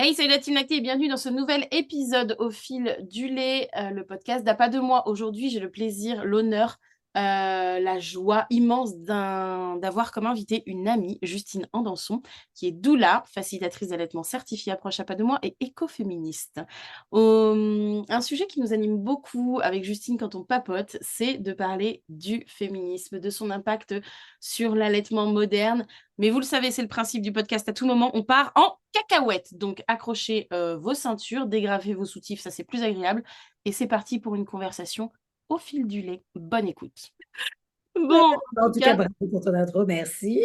Hey, salut la team lactée et bienvenue dans ce nouvel épisode au fil du lait, le podcast d'A pas de moi. Aujourd'hui, j'ai le plaisir, l'honneur, la joie immense d'avoir comme invité une amie, Justine Andanson, qui est doula, facilitatrice d'allaitement certifiée approche à pas de moi et écoféministe. Un sujet qui nous anime beaucoup avec Justine quand on papote, c'est de parler du féminisme, de son impact sur l'allaitement moderne. Mais vous le savez, c'est le principe du podcast. À tout moment, on part en cacahuète. Donc, accrochez vos ceintures, dégrafez vos soutifs, ça c'est plus agréable. Et c'est parti pour une conversation au fil du lait. Bonne écoute. Ouais, Bon, en en tout tout cas, cas, bravo pour ton intro, merci.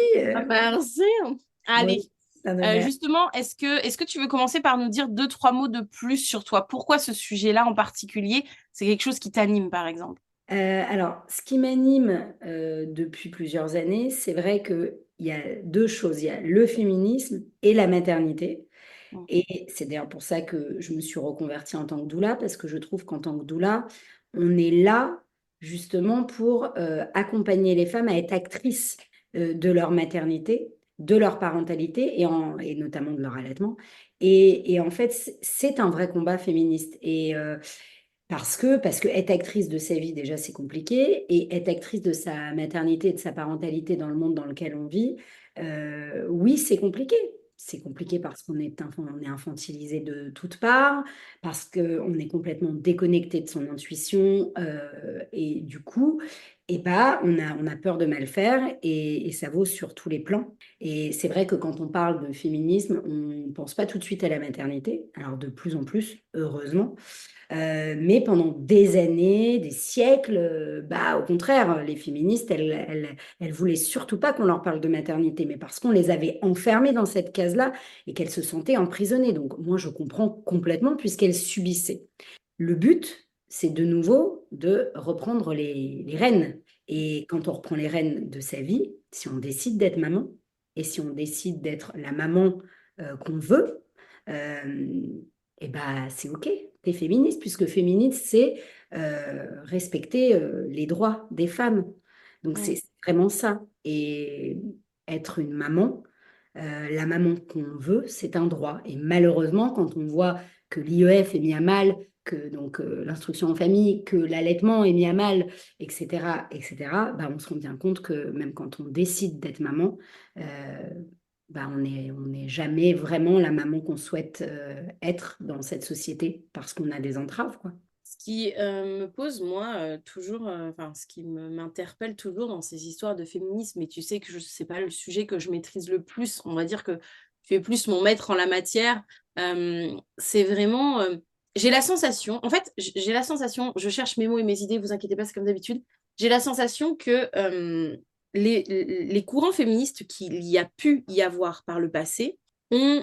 merci. Oui, Allez, c'est un honneur. justement, est-ce que tu veux commencer par nous dire deux, trois mots de plus sur toi? Pourquoi ce sujet-là en particulier? C'est quelque chose qui t'anime, par exemple. Alors, ce qui m'anime depuis plusieurs années, c'est vrai qu'il y a deux choses. Il y a le féminisme et la maternité. Mm. Et c'est d'ailleurs pour ça que je me suis reconvertie en tant que doula, parce que je trouve qu'en tant que doula, on est là justement pour accompagner les femmes à être actrices de leur maternité, de leur parentalité et notamment de leur allaitement. Et en fait, c'est un vrai combat féministe. Parce que être actrice de sa vie, déjà, c'est compliqué. Et être actrice de sa maternité et de sa parentalité dans le monde dans lequel on vit, oui, c'est compliqué. C'est compliqué parce on est infantilisé de toutes parts, parce qu'on est complètement déconnecté de son intuition. Et du coup, on a peur de mal faire et ça vaut sur tous les plans. Et c'est vrai que quand on parle de féminisme, on ne pense pas tout de suite à la maternité. Alors de plus en plus, heureusement. Mais pendant des années, des siècles, au contraire, les féministes, elles voulaient surtout pas qu'on leur parle de maternité, mais parce qu'on les avait enfermées dans cette case-là et qu'elles se sentaient emprisonnées. Donc moi, je comprends complètement puisqu'elles subissaient. Le but, c'est de nouveau de reprendre les rênes. Et quand on reprend les rênes de sa vie, si on décide d'être maman et si on décide d'être la maman qu'on veut, euh, c'est OK. T'es féministe, puisque féministe, c'est respecter les droits des femmes. Donc Mm. c'est vraiment ça. Et être une maman, la maman qu'on veut, c'est un droit. Et malheureusement, quand on voit que l'IEF est mis à mal, que donc l'instruction en famille, que l'allaitement est mis à mal, etc., etc., on se rend bien compte que même quand on décide d'être maman, euh, on n'est jamais vraiment la maman qu'on souhaite être dans cette société parce qu'on a des entraves, quoi. Ce qui me pose, moi, toujours, enfin, ce qui m'interpelle toujours dans ces histoires de féminisme, et tu sais que je sais pas le sujet que je maîtrise le plus, on va dire que tu es plus mon maître en la matière, c'est vraiment, j'ai la sensation, en fait, j'ai la sensation, je cherche mes mots et mes idées, vous inquiétez pas, c'est comme d'habitude, j'ai la sensation que les courants féministes qu'il y a pu y avoir par le passé ont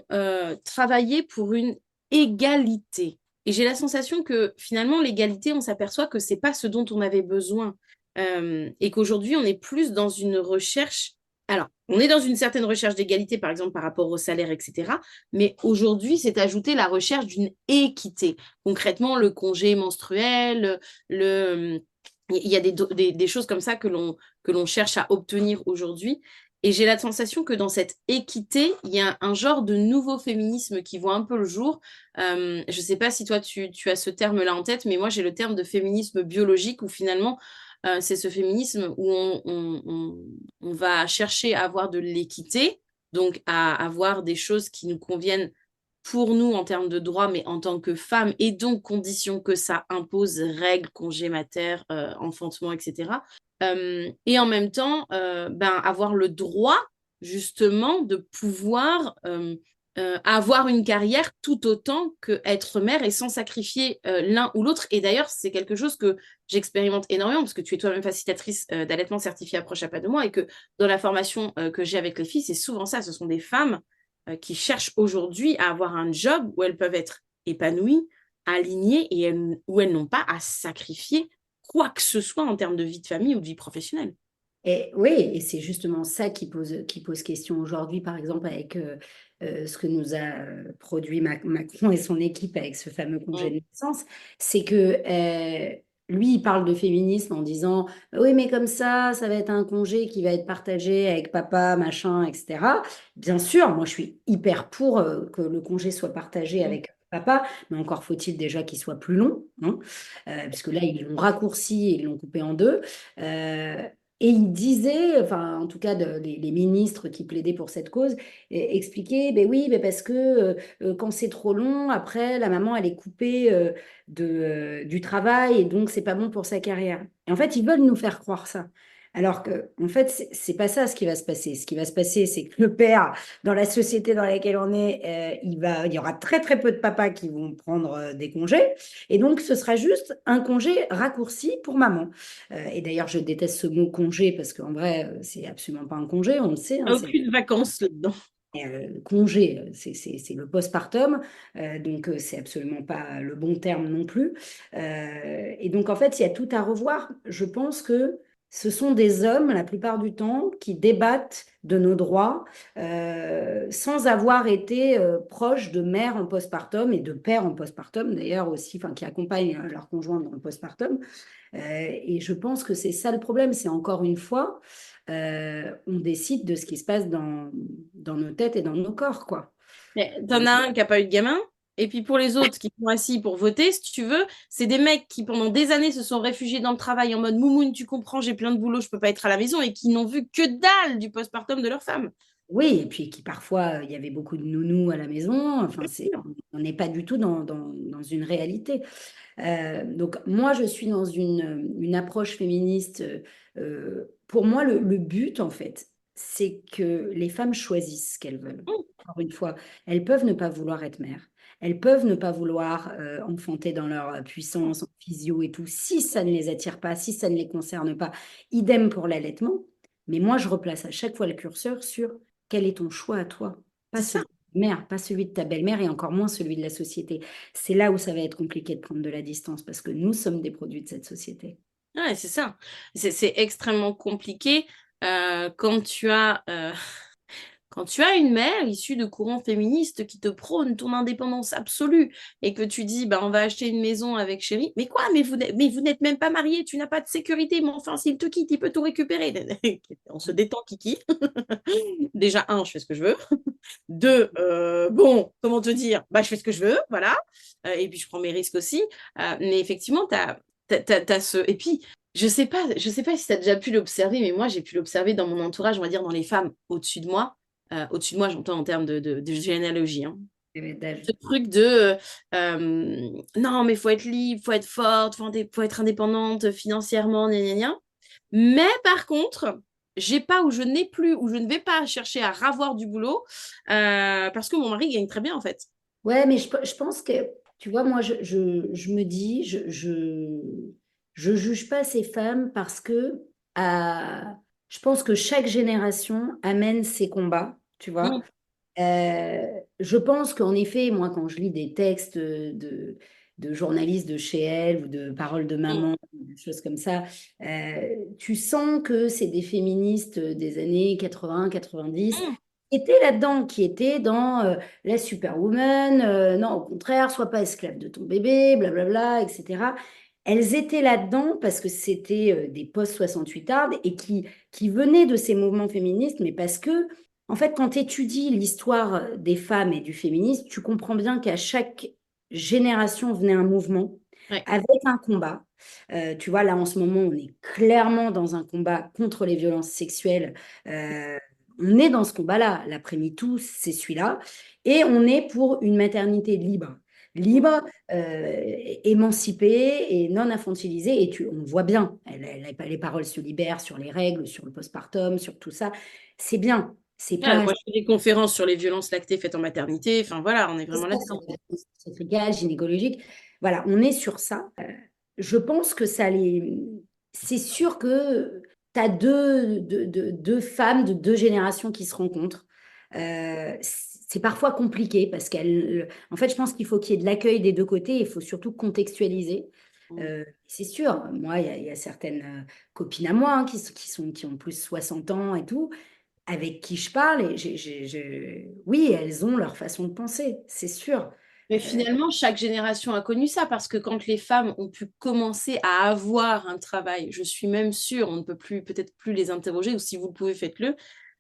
travaillé pour une égalité. Et j'ai la sensation que finalement, l'égalité, on s'aperçoit que c'est pas ce dont on avait besoin. Et qu'aujourd'hui, on est plus dans une recherche. Alors, on est dans une certaine recherche d'égalité, par exemple, par rapport au salaire, etc. Mais aujourd'hui, c'est ajouté la recherche d'une équité. Concrètement, le congé menstruel, le... il y a des choses comme ça que l'on cherche à obtenir aujourd'hui. Et j'ai la sensation que dans cette équité, il y a un genre de nouveau féminisme qui voit un peu le jour. Je ne sais pas si toi tu as ce terme-là en tête, mais moi j'ai le terme de féminisme biologique où finalement c'est ce féminisme où on va chercher à avoir de l'équité, donc à avoir des choses qui nous conviennent pour nous en termes de droits, mais en tant que femme, et donc condition que ça impose règles, congés mater, enfantement, etc. Et en même temps, avoir le droit justement de pouvoir avoir une carrière tout autant que être mère et sans sacrifier l'un ou l'autre. Et d'ailleurs, c'est quelque chose que j'expérimente énormément parce que tu es toi-même facilitatrice d'allaitement certifié approche à pas de moi et que dans la formation que j'ai avec les filles, c'est souvent ça. Ce sont des femmes qui cherchent aujourd'hui à avoir un job où elles peuvent être épanouies, alignées et où elles n'ont pas à sacrifier quoi que ce soit en termes de vie de famille ou de vie professionnelle. Et oui, et c'est justement ça qui pose question aujourd'hui, par exemple, avec ce que nous a produit Macron et son équipe avec ce fameux congé Mm. de naissance, c'est que lui, il parle de féminisme en disant, oui, mais comme ça va être un congé qui va être partagé avec papa, machin, etc. Bien sûr, moi, je suis hyper pour que le congé soit partagé avec papa, mais encore faut-il déjà qu'il soit plus long, hein, parce que là, ils l'ont raccourci et ils l'ont coupé en deux. Euh, et il disait, enfin, en tout cas, les ministres qui plaidaient pour cette cause, expliquaient, ben oui, ben parce que quand c'est trop long, après, la maman, elle est coupée. Du travail et donc c'est pas bon pour sa carrière. Et en fait, ils veulent nous faire croire ça. Alors que, en fait, c'est pas ça ce qui va se passer. Ce qui va se passer, c'est que le père, dans la société dans laquelle on est, il y aura très très peu de papas qui vont prendre des congés, et donc ce sera juste un congé raccourci pour maman. Et d'ailleurs, je déteste ce mot congé parce qu'en vrai, c'est absolument pas un congé, on le sait, hein, c'est Aucune vacances là-dedans. congé, c'est le postpartum, donc c'est absolument pas le bon terme non plus. Et donc en fait, il y a tout à revoir. Je pense que ce sont des hommes, la plupart du temps, qui débattent de nos droits sans avoir été proches de mères en postpartum et de pères en postpartum d'ailleurs aussi, enfin qui accompagnent leur conjoint dans le postpartum. Et je pense que c'est ça le problème, c'est encore une fois, on décide de ce qui se passe dans nos têtes et dans nos corps, quoi. Mais t'en as un qui n'a pas eu de gamin, et puis pour les autres qui sont assis pour voter, si tu veux, c'est des mecs qui pendant des années se sont réfugiés dans le travail en mode moumoune, tu comprends, j'ai plein de boulot, je peux pas être à la maison, et qui n'ont vu que dalle du postpartum de leur femme. Oui, et puis qui parfois, il y avait beaucoup de nounous à la maison, enfin, on n'est pas du tout dans une réalité. Donc moi, je suis dans une approche féministe. Pour moi, le but, en fait, c'est que les femmes choisissent ce qu'elles veulent. Encore une fois, elles peuvent ne pas vouloir être mères. Elles peuvent ne pas vouloir enfanter dans leur puissance, en physio et tout, si ça ne les attire pas, si ça ne les concerne pas. Idem pour l'allaitement. Mais moi, je replace à chaque fois le curseur sur quel est ton choix à toi, pas C'est ça. celui de ta mère, pas celui de ta belle-mère et encore moins celui de la société. C'est là où ça va être compliqué de prendre de la distance parce que nous sommes des produits de cette société. Ouais, c'est ça. C'est extrêmement compliqué quand quand tu as une mère issue de courants féministes qui te prône ton indépendance absolue et que tu dis, bah, on va acheter une maison avec chéri, mais quoi, mais vous n'êtes même pas mariés, tu n'as pas de sécurité, mais enfin, s'il te quitte, il peut tout récupérer. On se détend, Kiki. Déjà, un, je fais ce que je veux. Deux, bon, comment te dire, bah, je fais ce que je veux, voilà. Et puis, je prends mes risques aussi. Mais effectivement, t'as ce... Et puis, je sais pas si tu as déjà pu l'observer, mais moi, j'ai pu l'observer dans mon entourage, on va dire dans les femmes au-dessus de moi. Au-dessus de moi, j'entends en termes de généalogie, hein. Ce truc de non, mais faut être libre, faut être forte, faut être indépendante financièrement, gna gna gna. Mais par contre, j'ai pas ou je n'ai plus ou je ne vais pas chercher à ravoir du boulot parce que mon mari gagne très bien en fait. Ouais, mais je pense que, tu vois, moi, je me dis, je juge pas ces femmes parce que je pense que chaque génération amène ses combats, tu vois. Mm, Je pense qu'en effet, moi, quand je lis des textes de journalistes de chez elle ou de paroles de mm, maman, des choses comme ça, tu sens que c'est des féministes des années 80, 90 mm. qui étaient là-dedans, qui étaient dans la superwoman, non, au contraire, sois pas esclave de ton bébé, blablabla, etc. Elles étaient là-dedans parce que c'était des post-68 et qui venaient de ces mouvements féministes, mais parce que en fait, quand tu étudies l'histoire des femmes et du féminisme, tu comprends bien qu'à chaque génération venait un mouvement Ouais. avec un combat. Tu vois, là, en ce moment, on est clairement dans un combat contre les violences sexuelles. Euh, on est dans ce combat-là. L'après-MeToo, c'est celui-là. Et on est pour une maternité libre. Mm. Libre, émancipée et non infantilisée. Et on voit bien, les paroles se libèrent sur les règles, sur le postpartum, sur tout ça. C'est bien. C'est Ouais, pas moi, je fais des conférences sur les violences lactées faites en maternité. Enfin, voilà, on est vraiment ça, sur là-dedans. la obstétricale, gynécologique. Voilà, on est sur ça. Je pense que ça les. C'est sûr que tu as deux femmes de deux générations qui se rencontrent. C'est parfois compliqué parce qu'elles. En fait, je pense qu'il faut qu'il y ait de l'accueil des deux côtés. Il faut surtout contextualiser. Mm. C'est sûr, moi, il y a certaines copines à moi hein, qui ont plus 60 ans et tout, avec qui je parle, et oui, elles ont leur façon de penser, c'est sûr. Mais finalement, chaque génération a connu ça parce que quand les femmes ont pu commencer à avoir un travail, je suis même sûre, on ne peut plus peut-être plus les interroger, ou si vous le pouvez, faites-le.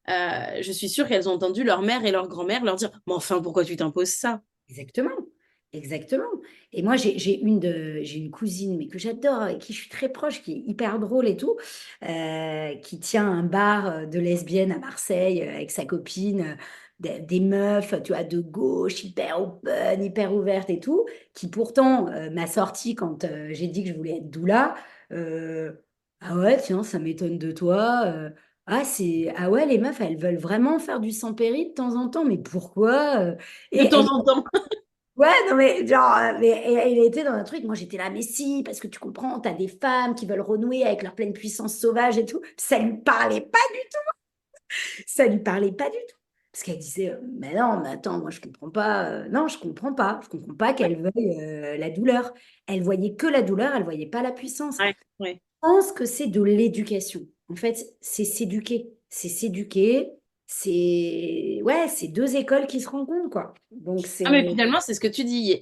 Je suis sûre qu'elles ont entendu leur mère et leur grand-mère leur dire, mais enfin, pourquoi tu t'imposes ça? Exactement, exactement. Et moi, j'ai une cousine, mais que j'adore, avec qui je suis très proche, qui est hyper drôle et tout, qui tient un bar de lesbiennes à Marseille avec sa copine, des meufs, tu vois, de gauche, hyper open, hyper ouvertes et tout, qui pourtant m'a sorti quand j'ai dit que je voulais être doula. euh, ah ouais, tiens, ça m'étonne de toi. Ah ouais, les meufs, elles veulent vraiment faire du sans-péri de temps en temps, mais pourquoi? De Et temps en temps. Ouais, non, mais genre, mais elle était dans un truc, moi j'étais là, mais si, parce que tu comprends, t'as des femmes qui veulent renouer avec leur pleine puissance sauvage et tout. Ça lui parlait pas du tout, ça lui parlait pas du tout. Parce qu'elle disait, mais non, mais attends, moi je comprends pas, non, je comprends pas qu'elle veuille la douleur. Elle voyait que la douleur, elle voyait pas la puissance. Ouais, ouais. Pense que c'est de l'éducation. En fait, c'est s'éduquer. C'est s'éduquer. C'est ouais, c'est deux écoles qui se rencontrent, quoi. Donc Ah, mais c'est finalement, c'est ce que tu dis.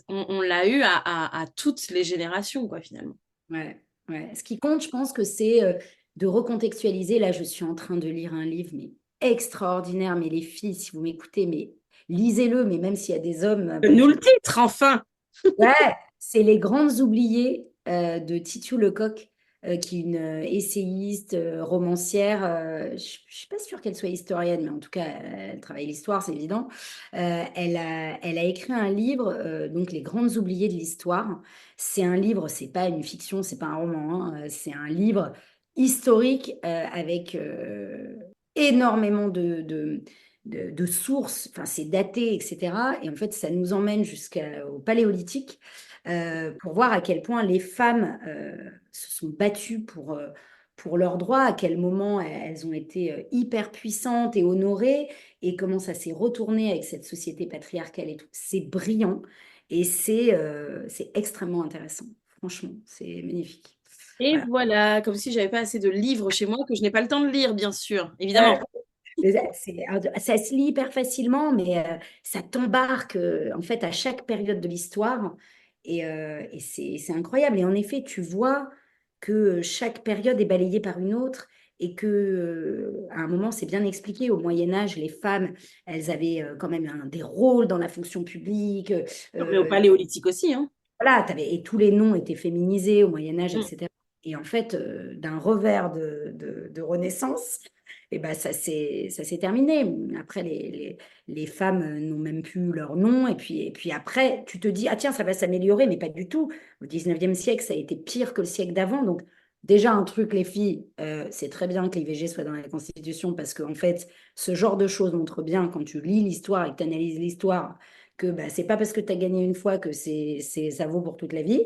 On l'a eu à toutes les générations, quoi, finalement. ouais, ouais. Ce qui compte, je pense que c'est de recontextualiser. Là, je suis en train de lire un livre, mais extraordinaire. Mais les filles, si vous m'écoutez, mais lisez-le. Mais même s'il y a des hommes, bon, Nous le titre, enfin! ouais, c'est Les Grandes Oubliées de Titu Lecoq, qui est une essayiste, romancière. Je ne suis pas sûre qu'elle soit historienne, mais en tout cas, elle travaille l'histoire, c'est évident. Elle a écrit un livre, donc Les Grandes Oubliées de l'histoire. C'est un livre, c'est pas une fiction, c'est pas un roman, hein, c'est un livre historique avec énormément de sources, enfin c'est daté, etc. Et en fait, ça nous emmène jusqu'au Paléolithique pour voir à quel point les femmes se sont battues pour leurs droits, à quel moment elles ont été hyper puissantes et honorées, et comment ça s'est retourné avec cette société patriarcale et tout. C'est brillant et c'est extrêmement intéressant. Franchement, c'est magnifique. Et Voilà. voilà, comme si j'avais pas assez de livres chez moi que je n'ai pas le temps de lire, bien sûr, Ouais. évidemment. Ça se lit hyper facilement, mais ça t'embarque en fait à chaque période de l'histoire et c'est incroyable. Et en effet, tu vois que chaque période est balayée par une autre et que à un moment, c'est bien expliqué. Au Moyen Âge, les femmes, elles avaient quand même des rôles dans la fonction publique. Mais au Paléolithique aussi, hein. Voilà, et tous les noms étaient féminisés au Moyen Âge, Mm. etc. Et en fait, d'un revers de Renaissance, et ben ça s'est terminé. Après, les femmes n'ont même plus leur nom. Et puis après, tu te dis, ah tiens, ça va s'améliorer, mais pas du tout. Au 19e siècle, ça a été pire que le siècle d'avant. Donc, déjà, un truc, les filles, c'est très bien que l'IVG soit dans la Constitution parce qu'en fait, ce genre de choses montre bien, quand tu lis l'histoire et que tu analyses l'histoire, que bah, c'est pas parce que tu as gagné une fois que ça vaut pour toute la vie.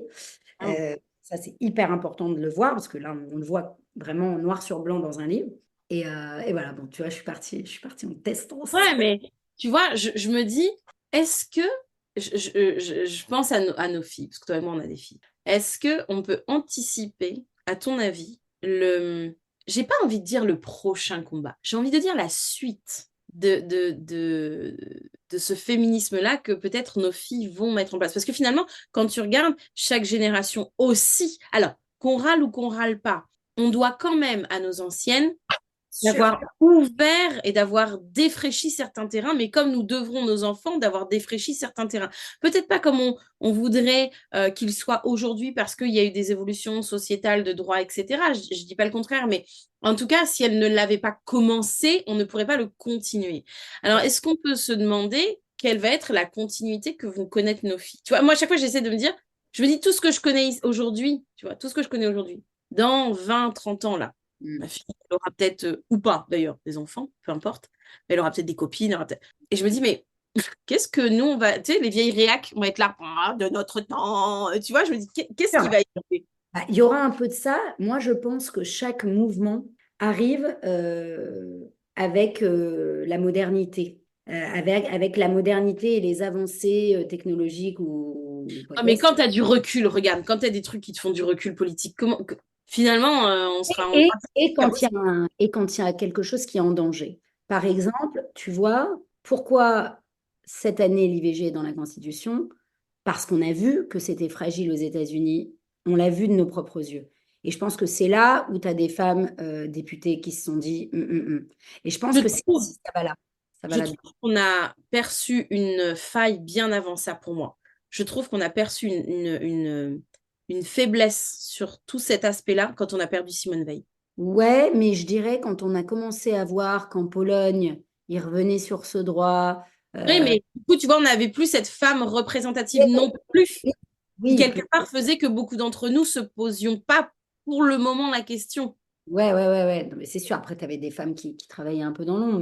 Ah. Ça, c'est hyper important de le voir parce que là, on le voit vraiment noir sur blanc dans un livre. Et voilà, bon, tu vois, je suis partie en testance. Ouais, mais tu vois, je me dis, est-ce que, je pense à nos filles, parce que toi et moi, on a des filles. Est-ce que on peut anticiper, à ton avis, j'ai pas envie de dire le prochain combat, j'ai envie de dire la suite de ce féminisme-là que peut-être nos filles vont mettre en place. Parce que finalement, quand tu regardes chaque génération aussi, alors qu'on râle ou qu'on râle pas, on doit quand même à nos anciennes Sûr. d'avoir ouvert et d'avoir défraîchi certains terrains, mais comme nous devrons nos enfants, d'avoir défraîchi certains terrains. Peut-être pas comme on voudrait qu'ils soient aujourd'hui parce qu'il y a eu des évolutions sociétales de droit, etc. Je ne dis pas le contraire, mais en tout cas, si elles ne l'avaient pas commencé, on ne pourrait pas le continuer. Alors, est-ce qu'on peut se demander quelle va être la continuité que vont connaître nos filles? Tu vois, moi, à chaque fois, j'essaie de me dire, je me dis tout ce que je connais aujourd'hui, tu vois, tout ce que je connais aujourd'hui, dans 20, 30 ans, là, Mm. ma fille, elle aura peut-être, ou pas d'ailleurs, des enfants, peu importe. Mais elle aura peut-être des copines. Et je me dis, mais qu'est-ce que nous, on va. Tu sais, les vieilles réacs vont être là, ah, de notre temps. Tu vois, je me dis, qu'est-ce qui Sûr. va évoluer? Bah, il y aura un peu de ça. Moi, je pense que chaque mouvement arrive avec la modernité. Avec la modernité et les avancées technologiques ou Ah, mais whatever. quand tu as du recul, regarde, quand tu as des trucs qui te font du recul politique, finalement, Et Ah quand il y a et quand il y a quelque chose qui est en danger. Par exemple, tu vois, pourquoi. cette année, l'IVG est dans la Constitution parce qu'on a vu que c'était fragile aux États-Unis. On l'a vu de nos propres yeux. Et je pense que c'est là où tu as des femmes députées qui se sont dit. Et je pense Je que c'est trouve, aussi, ça va là. Ça va je là. trouve qu'on a perçu une faille bien avant ça pour moi. Je trouve qu'on a perçu une faiblesse sur tout cet aspect-là quand on a perdu Simone Veil. Ouais, mais je dirais quand on a commencé à voir qu'en Pologne, ils revenaient sur ce droit. Oui, euh, mais du coup, tu vois, on n'avait plus cette femme représentative non plus, qui oui, quelque part faisait que beaucoup d'entre nous se posions pas pour le moment la question. ouais. Non, mais c'est sûr. Après, tu avais des femmes qui travaillaient un peu dans l'ombre,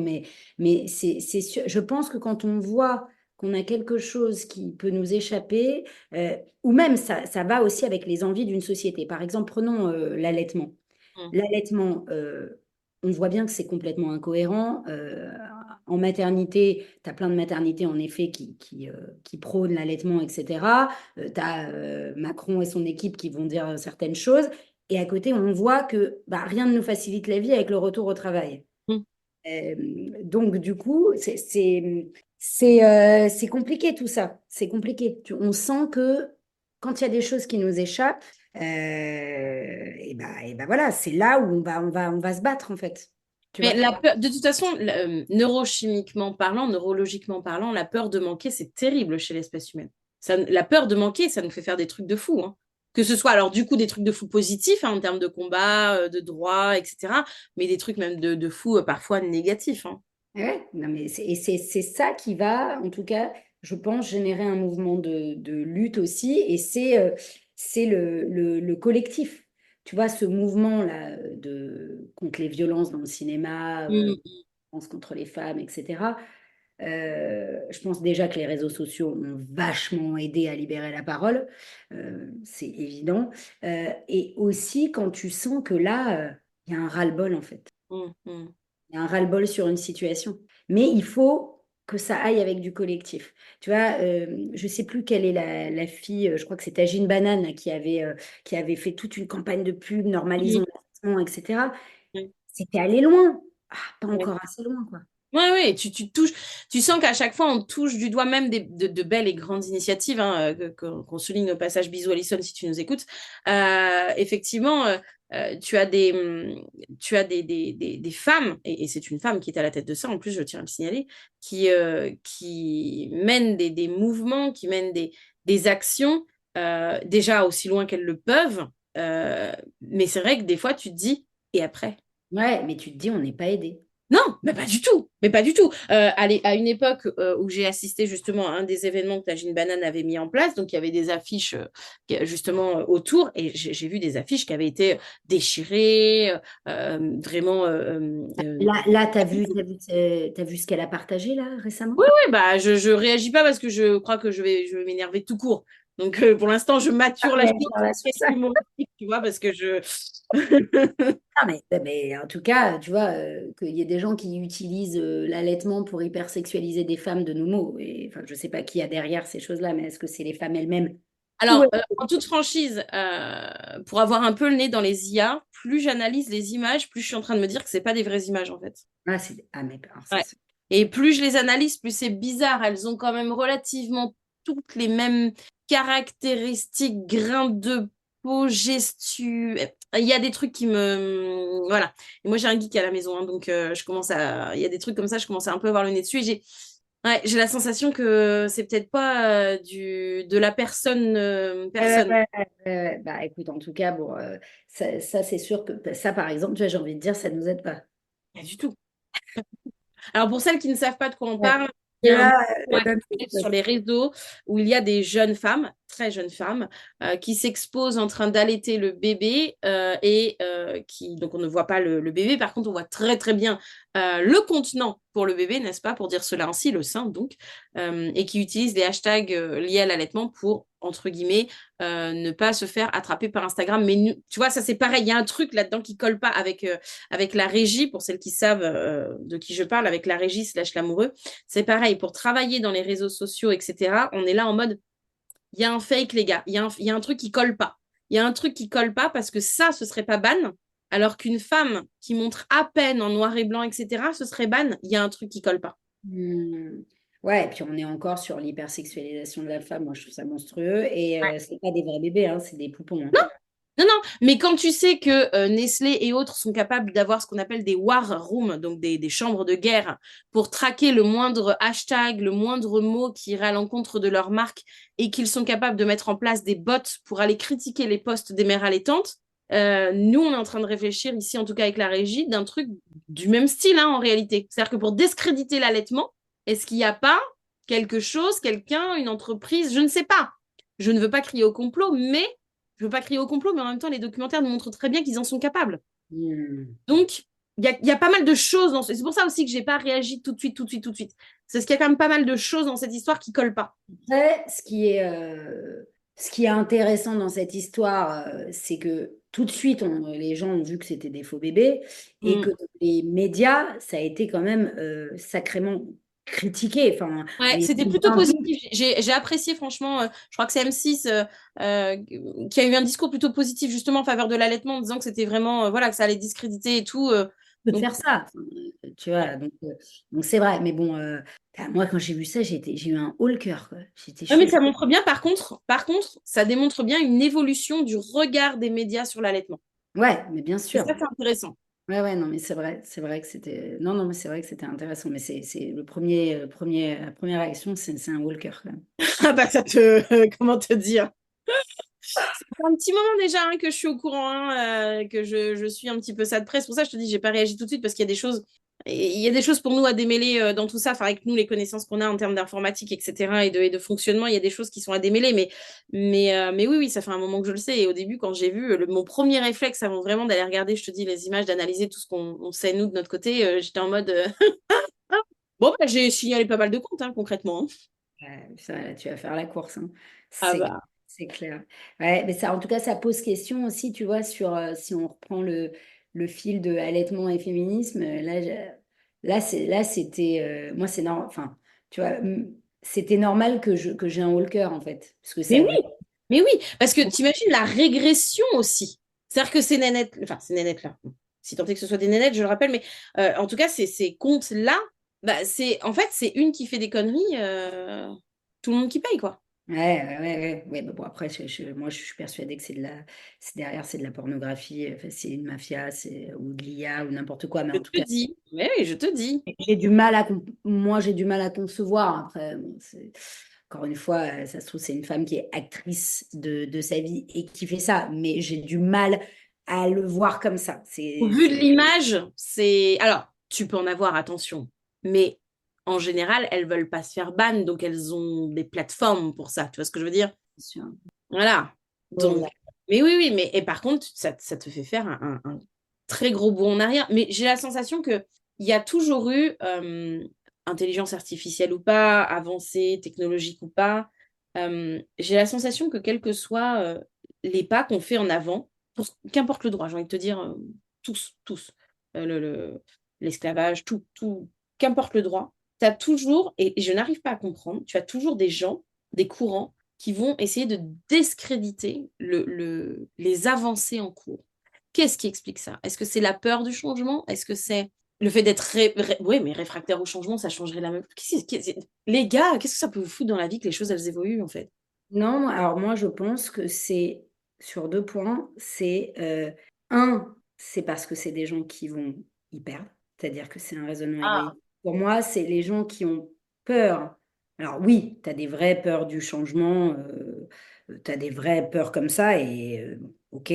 mais c'est sûr. Je pense que quand on voit qu'on a quelque chose qui peut nous échapper, ou même ça va aussi avec les envies d'une société. Par exemple, prenons l'allaitement. Mm. L'allaitement, on voit bien que c'est complètement incohérent. En maternité, tu as plein de maternités, en effet, qui prônent l'allaitement, etc. Tu as Macron et son équipe qui vont dire certaines choses. Et à côté, on voit que bah, rien ne nous facilite la vie avec le retour au travail. Mm. Euh, donc, du coup, c'est compliqué tout ça. C'est compliqué. On sent que quand il y a des choses qui nous échappent, et ben voilà, c'est là où on va se battre en fait. Tu Mais vois? la peur, de toute façon, neurochimiquement parlant, neurologiquement parlant, la peur de manquer, c'est terrible chez l'espèce humaine. La peur de manquer, ça nous fait faire des trucs de fou, hein. Que ce soit alors du coup des trucs de fou positifs hein, en termes de combat, de droit, etc. Mais des trucs même de fou parfois négatifs, hein. Ouais, non, mais c'est ça qui va, en tout cas, je pense, générer un mouvement de lutte aussi, et c'est le collectif. Tu vois, ce mouvement-là contre les violences dans le cinéma, Mm. violences contre les femmes, etc. Je pense déjà que les réseaux sociaux ont vachement aidé à libérer la parole, c'est évident. Et aussi quand tu sens que là, il y a un ras-le-bol en fait. Mm. Mm. Il y a un ras-le-bol sur une situation. Mais il faut que ça aille avec du collectif. Tu vois, je ne sais plus quelle est la fille, je crois que c'est Tagine Banane là, qui avait fait toute une campagne de pub, normalisons Mm. l'allaitement, etc. Mm. C'était aller loin. Ah, pas Ouais. encore assez loin, quoi. Ouais, ouais, tu touches, tu sens qu'à chaque fois, on touche du doigt même de belles et grandes initiatives, hein, qu'on souligne au passage, bisous Alison si tu nous écoutes. Effectivement, tu as des femmes, et c'est une femme qui est à la tête de ça, en plus, je tiens à le signaler, qui mènent des mouvements, qui mènent des actions, déjà aussi loin qu'elles le peuvent. Mais c'est vrai que des fois, tu te dis, et après? Ouais, mais tu te dis, on n'est pas aidé. Non, mais pas du tout. Mais pas du tout. À une époque où j'ai assisté justement à un des événements que Tagine Banane avait mis en place, donc il y avait des affiches justement autour, et j'ai vu des affiches qui avaient été déchirées, vraiment. Là, t'as vu ce qu'elle a partagé là récemment? Oui, oui, bah je réagis pas parce que je crois que je vais m'énerver tout court. Donc pour l'instant, je Ah, mature la mais chose voilà, c'est ça. humoristique, tu vois, parce que je. Ah, mais en tout cas, tu vois, qu'il y ait des gens qui utilisent l'allaitement pour hypersexualiser des femmes de nos mots. Et enfin, je sais pas qui a derrière ces choses-là, mais est-ce que c'est les femmes elles-mêmes? Ou Alors, en toute franchise, pour avoir un peu le nez dans les IA, plus j'analyse les images, plus je suis en train de me dire que c'est pas des vraies images en fait. mais alors ça, Ouais. Et plus je les analyse, plus c'est bizarre. Elles ont quand même relativement toutes les mêmes caractéristiques, grains de peau, gestu. Il y a des trucs qui me. Voilà. Et moi, j'ai un geek à la maison, hein, donc je commence à. Il y a des trucs comme ça, je commence à un peu avoir le nez dessus. Et j'ai la sensation que c'est peut-être pas de la personne. Personne. Bah écoute, en tout cas, bon, ça, c'est sûr que bah, ça, par exemple, tu vois, j'ai envie de dire, ça ne nous aide pas. Pas du tout. Alors, pour celles qui ne savent pas de quoi on Ouais. parle, il y a un Là, mouvement actuel sur les réseaux où il y a des jeunes femmes, très jeunes femmes, qui s'exposent en train d'allaiter le bébé et qui, donc on ne voit pas le bébé, par contre on voit très très bien le contenant pour le bébé, n'est-ce pas, pour dire cela ainsi, le sein donc, et qui utilisent les hashtags liés à l'allaitement pour, entre guillemets, ne pas se faire attraper par Instagram. Mais tu vois, ça c'est pareil, il y a un truc là-dedans qui colle pas avec la régie, pour celles qui savent de qui je parle, avec la régie slash l'amoureux. C'est pareil, pour travailler dans les réseaux sociaux, etc., on est là en mode, il y a un fake, les gars, il y a un truc qui colle pas. Il y a un truc qui colle pas parce que ça, ce serait pas ban, alors qu'une femme qui montre à peine en noir et blanc, etc., ce serait ban. Il y a un truc qui colle pas. Hmm. Ouais, et puis on est encore sur l'hypersexualisation de la femme. Moi, je trouve ça monstrueux. Et c'est pas des vrais bébés, hein, c'est des poupons, hein. Non, non, mais quand tu sais que Nestlé et autres sont capables d'avoir ce qu'on appelle des war rooms, donc des chambres de guerre, pour traquer le moindre hashtag, le moindre mot qui irait à l'encontre de leur marque, et qu'ils sont capables de mettre en place des bots pour aller critiquer les posts des mères allaitantes, nous, on est en train de réfléchir ici, en tout cas avec la régie, d'un truc du même style, hein, en réalité. C'est-à-dire que pour discréditer l'allaitement, est-ce qu'il n'y a pas quelque chose, quelqu'un, une entreprise, je ne sais pas. Je ne veux pas crier au complot, mais je veux pas crier au complot, mais en même temps, les documentaires nous montrent très bien qu'ils en sont capables. Hmm. Donc, il y a pas mal de choses dans ce... C'est pour ça aussi que j'ai pas réagi tout de suite, tout de suite, tout de suite. C'est parce qu'il y a quand même pas mal de choses dans cette histoire qui collent pas. Après, ce qui est intéressant dans cette histoire, c'est que tout de suite, les gens ont vu que c'était des faux bébés et que Mm. dans les médias, ça a été quand même sacrément critiqué. Enfin, Ouais, les c'était plutôt positif. J'ai apprécié, franchement, je crois que c'est M6 qui a eu un discours plutôt positif justement en faveur de l'allaitement en disant que c'était vraiment, voilà, que ça allait discréditer et tout. de Donc, faire ça. Enfin, tu vois, donc c'est vrai. Mais bon, moi, quand j'ai vu ça, j'ai eu un haut le cœur, quoi. J'étais ouais, mais choquée. ça montre bien, par contre, ça démontre bien une évolution du regard des médias sur l'allaitement. Ouais, mais bien Et sûr. ça, c'est intéressant. Ouais, ouais, non, mais c'est vrai que c'était. Non, non, mais c'est vrai que c'était intéressant. Mais c'est la première réaction, c'est un walker, quand même. Ah bah ça te... comment te dire? Ça fait un petit moment déjà hein, que je suis au courant, hein, que je suis un petit peu ça de près. C'est pour ça que je te dis, j'ai pas réagi tout de suite parce qu'il y a des choses, il y a des choses pour nous à démêler dans tout ça. Enfin, avec nous, les connaissances qu'on a en termes d'informatique, etc. Et de fonctionnement, il y a des choses qui sont à démêler. Mais oui, oui, ça fait un moment que je le sais. Et au début, quand j'ai vu mon premier réflexe avant vraiment d'aller regarder, je te dis, les images, d'analyser tout ce qu'on on sait nous de notre côté, j'étais en mode, bon, bah, j'ai signalé pas mal de comptes, hein, concrètement. Hein. Ouais, ça, là, tu vas faire la course, hein. Ah C'est, bah. c'est clair. Ouais, mais ça, en tout cas, ça pose question aussi, tu vois, sur si on reprend le fil de allaitement et féminisme. Là, c'était. Moi, c'est normal. Enfin, tu vois, c'était normal que j'ai un haut le cœur, en fait. Parce que Mais ça oui, veut. mais oui, parce que t'imagines la régression aussi. C'est-à-dire que ces nénettes, enfin ces nénettes-là, si tant est que ce soit des nénettes, je le rappelle, mais en tout cas, ces comptes-là, bah, en fait, c'est une qui fait des conneries, tout le monde qui paye, quoi. Ouais, ouais, ouais, ouais. Ouais, bah bon, après, moi, je suis persuadée que derrière, c'est de la pornographie, enfin, c'est une mafia, ou de l'IA, ou n'importe quoi. Mais Je en tout te cas, dis, mais oui, je te dis. moi, j'ai du mal à concevoir. Après, bon, encore une fois, ça se trouve, c'est une femme qui est actrice de sa vie et qui fait ça. Mais j'ai du mal à le voir comme ça. Au vu de l'image, c'est... Alors, tu peux en avoir, attention, mais en général, elles veulent pas se faire ban, donc elles ont des plateformes pour ça, tu vois ce que je veux dire? sûr. Voilà. Donc, Ouais, mais oui, oui, mais et par contre, ça te fait faire un très gros bond en arrière. Mais j'ai la sensation que il y a toujours eu, intelligence artificielle ou pas, avancée technologique ou pas, j'ai la sensation que quels que soient les pas qu'on fait en avant, qu'importe le droit, j'ai envie de te dire, tous, l'esclavage, tout, qu'importe le droit, tu as toujours, et je n'arrive pas à comprendre, tu as toujours des gens, des courants qui vont essayer de discréditer les avancées en cours. Qu'est-ce qui explique ça? Est-ce que c'est la peur du changement? Est-ce que c'est le fait d'être oui, mais réfractaire au changement, ça changerait la même... Les gars, qu'est-ce que ça peut vous foutre dans la vie que les choses, elles évoluent, en fait? non, alors moi, je pense que c'est sur deux points. Un, c'est parce que c'est des gens qui vont y perdre, c'est-à-dire que c'est un raisonnement Ah, égoïste. Pour moi, c'est les gens qui ont peur. Alors oui, tu as des vraies peurs du changement, tu as des vraies peurs comme ça, et ok.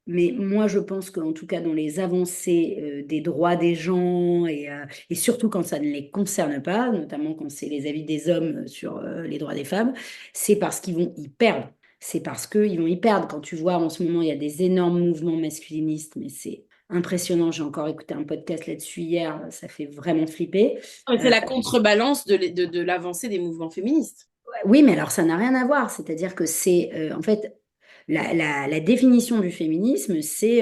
Mais moi, je pense qu'en tout cas, dans les avancées des droits des gens, et surtout quand ça ne les concerne pas, notamment quand c'est les avis des hommes sur les droits des femmes, c'est parce qu'ils vont y perdre. C'est parce qu'ils vont y perdre. Quand tu vois, en ce moment, il y a des énormes mouvements masculinistes, mais c'est impressionnant. J'ai encore écouté un podcast là-dessus hier, ça fait vraiment flipper. c'est la contrebalance de l'avancée des mouvements féministes. Oui, mais alors ça n'a rien à voir. C'est-à-dire que en fait, la définition du féminisme, c'est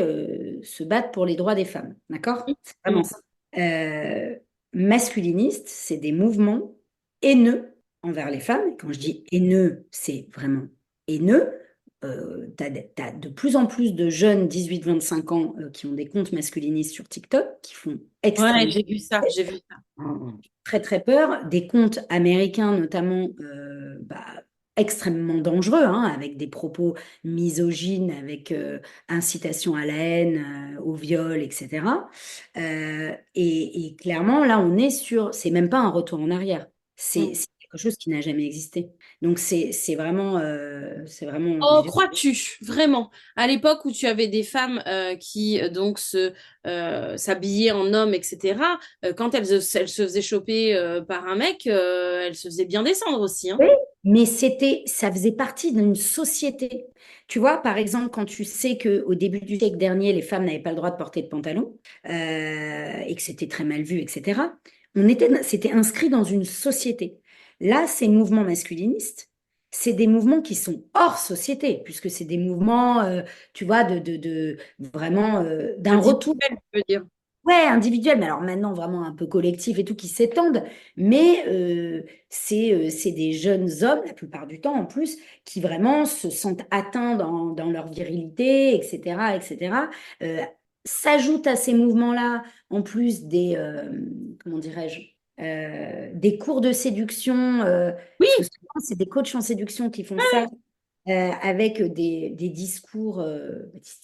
se battre pour les droits des femmes. D'accord? C'est vraiment Mm. ça. Euh, Masculiniste, c'est des mouvements haineux envers les femmes. Et quand je dis haineux, c'est vraiment haineux. tu as de plus en plus de jeunes 18-25 ans qui ont des comptes masculinistes sur TikTok, qui font Ouais, extrêmement j'ai vu ça, j'ai vu ça. très très peur, des comptes américains notamment extrêmement dangereux, hein, avec des propos misogynes, avec incitation à la haine, au viol, etc. Et clairement, là, on est sur, c'est même pas un retour en arrière, Mm. c'est quelque chose qui n'a jamais existé. Donc c'est vraiment Oh, violent. crois-tu, vraiment, à l'époque où tu avais des femmes qui donc s'habillaient en homme, etc., quand elles se faisaient choper par un mec, elles se faisaient bien descendre aussi, hein. Oui, mais ça faisait partie d'une société. Tu vois, par exemple, quand tu sais qu'au début du siècle dernier, les femmes n'avaient pas le droit de porter de pantalon et que c'était très mal vu, etc., c'était inscrit dans une société. Là, ces mouvements masculinistes, c'est des mouvements qui sont hors société, puisque c'est des mouvements, tu vois, vraiment d'un retour. Individuelles, je veux dire. Ouais, individuel, mais alors maintenant vraiment un peu collectif et tout qui s'étendent, mais c'est des jeunes hommes, la plupart du temps en plus, qui vraiment se sentent atteints dans leur virilité, etc., etc. Euh, S'ajoutent à ces mouvements-là, en plus comment dirais-je, des cours de séduction, parce que Oui, souvent c'est des coachs en séduction qui font ça, avec des discours,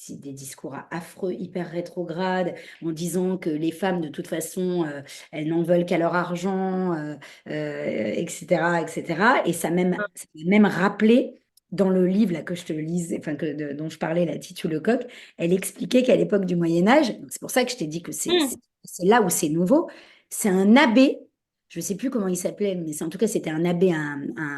des discours affreux, hyper rétrogrades, en disant que les femmes, de toute façon, elles n'en veulent qu'à leur argent, etc., etc. Et ça m'a même rappelé dans le livre là, que je te lisais, enfin, dont je parlais, la Titu Lecoq, elle expliquait qu'à l'époque du Moyen Âge, donc c'est pour ça que je t'ai dit que mm, c'est là où c'est nouveau, c'est un abbé. Je ne sais plus comment il s'appelait, mais en tout cas, c'était un abbé,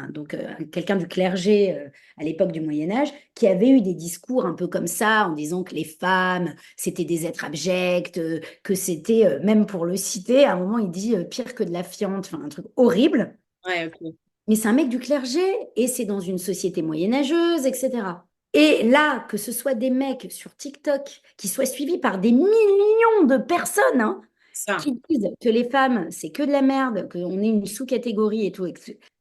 donc quelqu'un du clergé à l'époque du Moyen Âge, qui avait eu des discours un peu comme ça, en disant que les femmes, c'était des êtres abjects, que c'était, même pour le citer, à un moment, il dit pire que de la fiente, enfin un truc horrible. ouais, ok. Mais c'est un mec du clergé, et c'est dans une société moyenâgeuse, etc. Et là, que ce soit des mecs sur TikTok qui soient suivis par des millions de personnes, hein, Ça. qui disent que les femmes, c'est que de la merde, qu'on est une sous-catégorie et tout.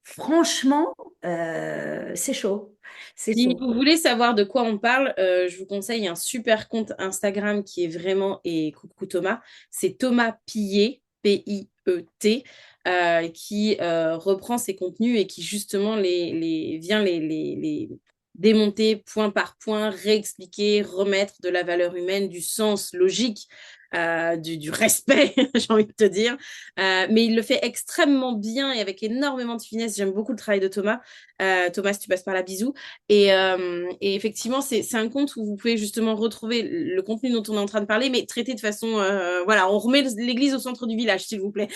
Franchement, c'est chaud. C'est Si chaud. vous voulez savoir de quoi on parle, je vous conseille un super compte Instagram qui est vraiment, et coucou Thomas, c'est Thomas Pillet, Piet, qui reprend ses contenus et qui justement vient les démonter point par point, réexpliquer, remettre de la valeur humaine, du sens logique, du respect, j'ai envie de te dire. Mais il le fait extrêmement bien et avec énormément de finesse. J'aime beaucoup le travail de Thomas. Thomas, si tu passes par là, bisous. Et effectivement, c'est un compte où vous pouvez justement retrouver le contenu dont on est en train de parler, mais traité de façon, voilà, on remet l'église au centre du village, s'il vous plaît.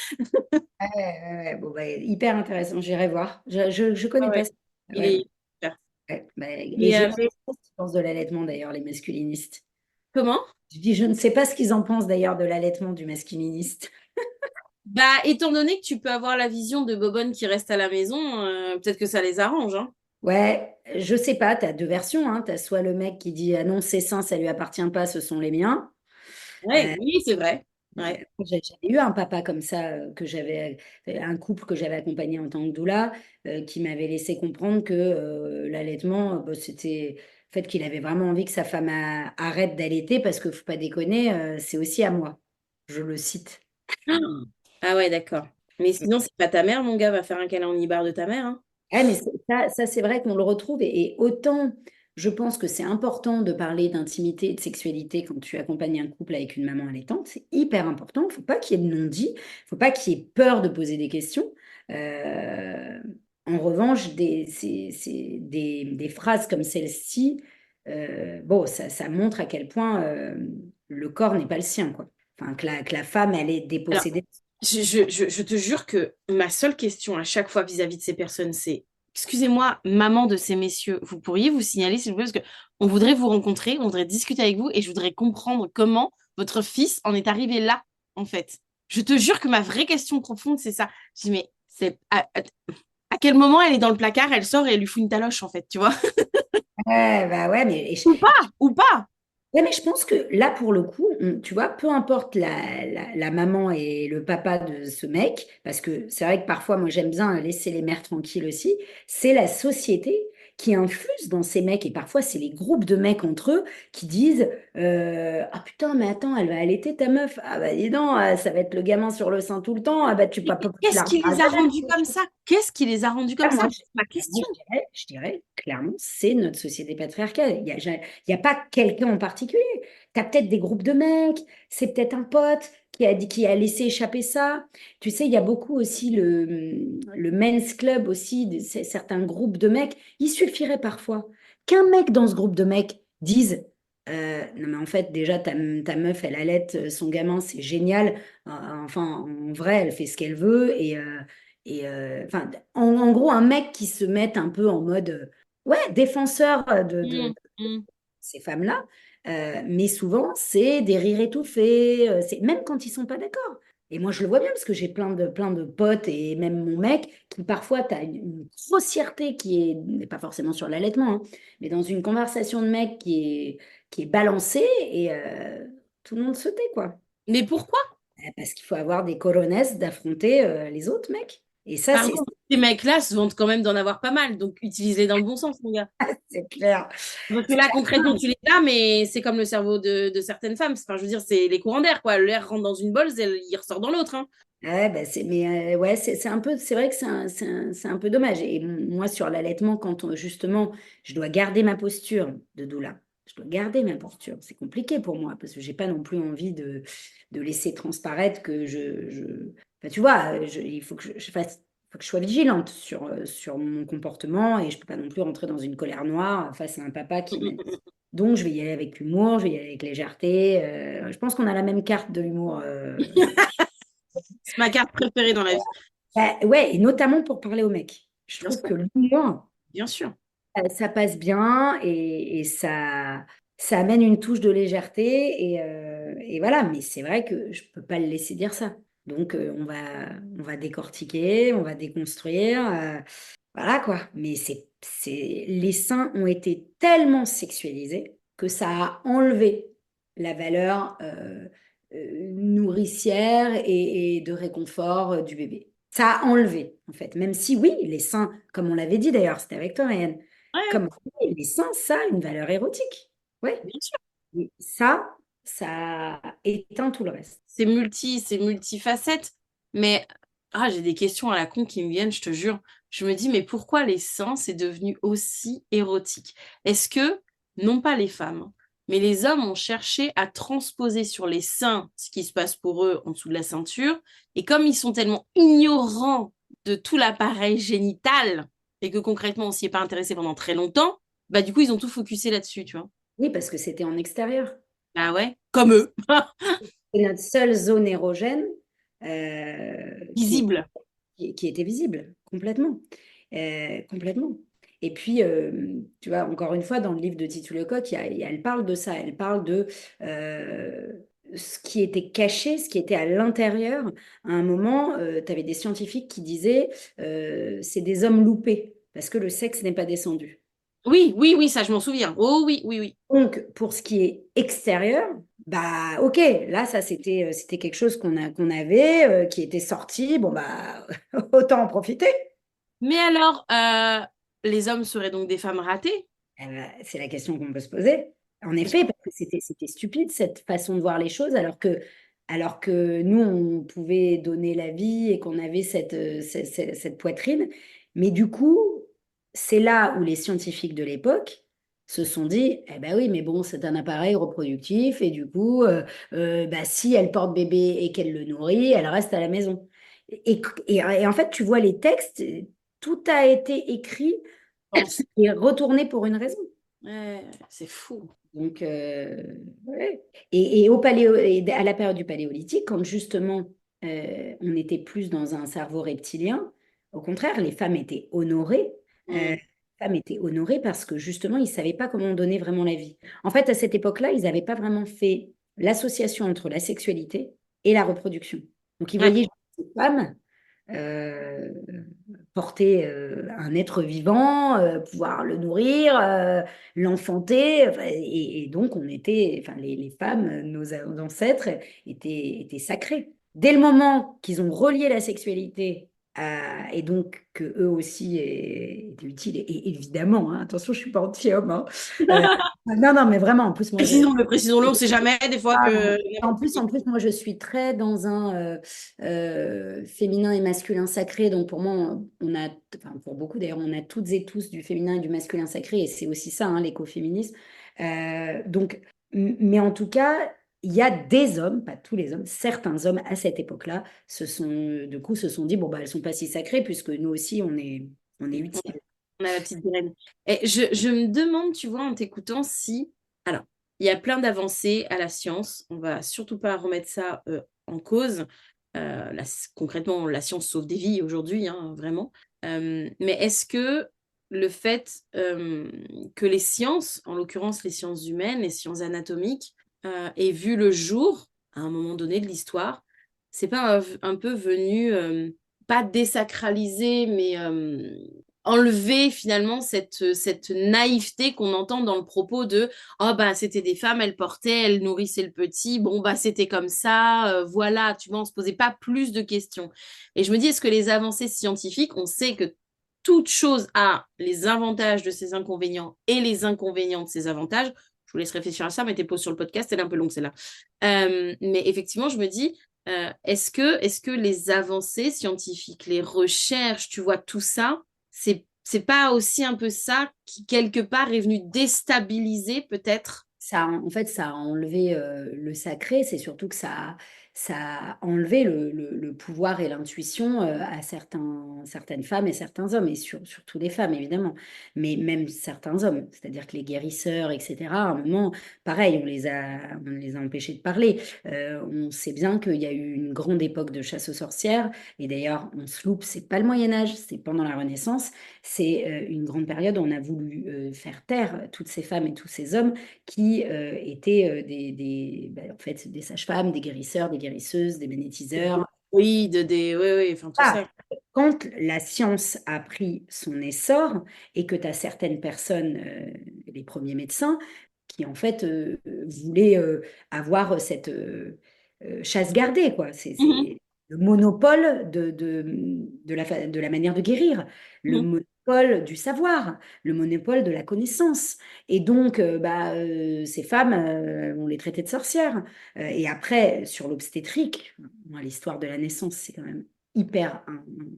Ouais, ouais, ouais. Bon, bah, hyper intéressant, j'irai voir. Je Ah connais pas ouais, ça. il Ouais, est super. ouais. Bah, et Et, je ne sais pas ce qu'ils pensent de l'allaitement d'ailleurs, les masculinistes. comment? Je dis, je ne sais pas ce qu'ils en pensent d'ailleurs de l'allaitement du masculiniste. Bah, étant donné que tu peux avoir la vision de Bobonne qui reste à la maison, peut-être que ça les arrange, hein. Ouais, je sais pas, tu as deux versions, hein. Tu as soit le mec qui dit, ah non, ses seins, ça lui appartient pas, ce sont les miens. Ouais, oui, c'est vrai. Ouais. J'avais eu un papa comme ça, un couple que j'avais accompagné en tant que doula, qui m'avait laissé comprendre que l'allaitement, bah, c'était le fait qu'il avait vraiment envie que sa femme arrête d'allaiter parce que faut pas déconner, c'est aussi à moi. Je le cite. Ah ouais, d'accord. Mais sinon, c'est pas ta mère, mon gars, va faire un câlin en ibar de ta mère, hein. Mais ça c'est vrai qu'on le retrouve. Et autant, je pense que c'est important de parler d'intimité et de sexualité quand tu accompagnes un couple avec une maman allaitante. C'est hyper important. Il ne faut pas qu'il y ait de non-dit. Il ne faut pas qu'il y ait peur de poser des questions. Euh, En revanche, des phrases comme celle-ci, bon, ça montre à quel point le corps n'est pas le sien, quoi. Enfin, que la femme, elle est Alors, dépossédée. je te jure que ma seule question à chaque fois vis-à-vis de ces personnes, c'est, excusez-moi, maman de ces messieurs, vous pourriez vous signaler, s'il vous plaît, parce que on voudrait vous rencontrer, on voudrait discuter avec vous et je voudrais comprendre comment votre fils en est arrivé là, en fait. Je te jure que ma vraie question profonde, c'est ça. Je dis, mais c'est à quel moment elle est dans le placard, elle sort et elle lui fout une taloche, en fait, tu vois? Ouais, bah ouais, Ou pas, ou pas. ouais, mais je pense que là, pour le coup, tu vois, peu importe la maman et le papa de ce mec, parce que c'est vrai que parfois, moi, j'aime bien laisser les mères tranquilles aussi, c'est la société qui infuse dans ces mecs. Et parfois, c'est les groupes de mecs entre eux qui disent ah putain, mais attends, elle va allaiter ta meuf. Ah bah dis donc, ça va être le gamin sur le sein tout le temps. Ah bah tu Mais peux pas tu qu'est-ce la qui les reverras a jamais. rendus comme ça? Qu'est-ce qui les a rendus comme Ah, ça? moi, C'est ma moi, question. je dirais clairement, c'est notre société patriarcale. Il y a pas quelqu'un en particulier. Tu as peut-être des groupes de mecs, c'est peut-être un pote qui a laissé échapper ça. Tu sais, il y a beaucoup aussi le men's club aussi, certains groupes de mecs. Il suffirait parfois qu'un mec dans ce groupe de mecs dise non, mais en fait, déjà, ta meuf, elle allait son gamin, c'est génial. Enfin, en vrai, elle fait ce qu'elle veut enfin, en gros, un mec qui se met un peu en mode ouais, défenseur de Mm, mm. ces femmes-là, mais souvent, c'est des rires étouffés, même quand ils sont pas d'accord. Et moi, je le vois bien parce que j'ai plein de potes et même mon mec qui parfois, tu as une grossièreté qui est, mais pas forcément sur l'allaitement, hein, mais dans une conversation de mec qui est balancée et tout le monde se tait, quoi. Mais pourquoi? Parce qu'il faut avoir des coronesses d'affronter les autres mecs. Et ça, Pardon, ces mecs-là se vantent quand même d'en avoir pas mal, donc utilise-les dans le bon sens, mon gars. c'est clair. Parce que là, concrètement, tu les as, mais c'est comme le cerveau de certaines femmes. Enfin, je veux dire, c'est les courants d'air, quoi. L'air rentre dans une bolle, il ressort dans l'autre, hein. Ouais, bah mais ouais, c'est un peu, c'est vrai que c'est un peu dommage. Et moi, sur l'allaitement, justement, je dois garder ma posture de doula. Je dois garder ma posture. C'est compliqué pour moi parce que j'ai pas non plus envie de laisser transparaître que Enfin, tu vois, il faut que je fasse, faut que je sois vigilante sur mon comportement et je peux pas non plus rentrer dans une colère noire face à un papa qui m'aide. Donc, je vais y aller avec humour, je vais y aller avec légèreté. Je pense qu'on a la même carte de l'humour. C'est ma carte préférée dans la vie. Bah, ouais, et notamment pour parler aux mecs. Je Bien trouve sûr, que l'humour, bien sûr. ça passe bien et ça amène une touche de légèreté. Et voilà, mais c'est vrai que je ne peux pas le laisser dire ça. Donc, on va décortiquer, on va déconstruire. Voilà quoi. Mais les seins ont été tellement sexualisés que ça a enlevé la valeur nourricière et de réconfort du bébé. Ça a enlevé, en fait. Même si, oui, les seins, comme on l'avait dit d'ailleurs, c'était avec toi, Ryan, Ouais, comme les seins, ça a une valeur érotique. Ouais. bien sûr. Et ça éteint tout le reste. C'est multifacette. Mais j'ai des questions à la con qui me viennent, je te jure. Je me dis, mais pourquoi les seins, c'est devenu aussi érotique? Est-ce que, non pas les femmes, mais les hommes ont cherché à transposer sur les seins ce qui se passe pour eux en dessous de la ceinture? Et comme ils sont tellement ignorants de tout l'appareil génital, et que concrètement, on s'y est pas intéressé pendant très longtemps, bah du coup, ils ont tout focusé là-dessus, tu vois. Oui, parce que c'était en extérieur. Bah ouais, comme eux. C'est notre seule zone érogène euh, qui, Visible. qui était visible, complètement. Complètement. Et puis, tu vois, encore une fois, dans le livre de Titi Lecoq, elle parle de ça. Elle parle de euh, ce qui était caché, ce qui était à l'intérieur. À un moment, tu avais des scientifiques qui disaient c'est des hommes loupés, parce que le sexe n'est pas descendu. Oui, oui, oui, ça je m'en souviens. Oh oui, oui, oui. Donc, pour ce qui est extérieur, bah ok, là, ça c'était quelque chose qu'on avait, qui était sorti. Bon, bah, autant en profiter. Mais alors, les hommes seraient donc des femmes ratées? C'est la question qu'on peut se poser. En effet, parce que c'était stupide cette façon de voir les choses, alors que nous, on pouvait donner la vie et qu'on avait cette poitrine. Mais du coup, c'est là où les scientifiques de l'époque se sont dit, eh ben oui, mais bon, c'est un appareil reproductif et du coup, bah, si elle porte bébé et qu'elle le nourrit, elle reste à la maison. Et en fait, tu vois les textes, tout a été écrit Pense. et retourné pour une raison. Ouais, c'est fou. Donc, ouais. Et à la période du Paléolithique, quand justement on était plus dans un cerveau reptilien, au contraire, les femmes étaient honorées. Mm. Les femmes étaient honorées parce que justement, ils ne savaient pas comment donner vraiment la vie. En fait, à cette époque-là, ils n'avaient pas vraiment fait l'association entre la sexualité et la reproduction. Donc, ils Ouais. voyaient ces femmes euh, porter un être vivant, pouvoir le nourrir, l'enfanter. Enfin, et donc, enfin, les femmes, nos ancêtres, étaient sacrées. Dès le moment qu'ils ont relié la sexualité Et donc que eux aussi étaient utiles. Et évidemment, hein, attention, je suis pas anti-homme. Hein. Euh, non, non, mais vraiment, en plus, moi, Précisons-le, on sait jamais des fois ah, que... en plus, moi, je suis très dans un féminin et masculin sacré. Donc, pour moi, on a, enfin, pour beaucoup d'ailleurs, on a toutes et tous du féminin et du masculin sacré. Et c'est aussi ça, hein, l'écoféminisme. Donc, mais en tout cas, il y a des hommes, pas tous les hommes, certains hommes à cette époque-là, se sont dit, bon, bah, elles sont pas si sacrées puisque nous aussi, on est utiles. On a la petite graine. Et je me demande, tu vois, en t'écoutant, si... Alors, il y a plein d'avancées à la science. On va surtout pas remettre ça en cause. Concrètement, la science sauve des vies aujourd'hui, hein, vraiment. Mais est-ce que le fait que les sciences, en l'occurrence les sciences humaines, les sciences anatomiques, aient vu le jour à un moment donné de l'histoire, c'est pas un peu venu, pas désacraliser, mais enlever finalement cette naïveté qu'on entend dans le propos de oh bah c'était des femmes, elles portaient, elles nourrissaient le petit, bon bah c'était comme ça, voilà, tu vois, on se posait pas plus de questions. Et je me dis, est-ce que les avancées scientifiques, on sait que toute chose a les avantages de ses inconvénients et les inconvénients de ses avantages. Je vous laisse réfléchir à ça, mettez pause sur le podcast, elle est un peu longue celle-là. Mais effectivement, je me dis, est-ce que les avancées scientifiques, les recherches, tu vois, tout ça, c'est pas aussi un peu ça qui, quelque part, est venu déstabiliser peut-être? En fait, ça a enlevé le sacré, c'est surtout que ça a enlevé le pouvoir et l'intuition à certaines femmes et certains hommes, et surtout les femmes, évidemment, mais même certains hommes, c'est-à-dire que les guérisseurs, etc., à un moment, pareil, on les a empêchés de parler. On sait bien qu'il y a eu une grande époque de chasse aux sorcières, et d'ailleurs, on se loupe, c'est pas le Moyen-Âge, c'est pendant la Renaissance, c'est une grande période où on a voulu faire taire toutes ces femmes et tous ces hommes qui étaient en fait, des sages-femmes, des guérisseurs, des guérisseuses, des magnétiseurs. Oui, oui, oui, enfin tout Ah, ça. quand la science a pris son essor et que tu as certaines personnes, les premiers médecins, qui en fait voulaient avoir cette chasse gardée, quoi. Mhm, C'est le monopole de la manière de guérir, le mhm. monopole du savoir, le monopole de la connaissance. Et donc, ces femmes, on les traitait de sorcières. Et après, sur l'obstétrique, moi, l'histoire de la naissance, c'est quand même hyper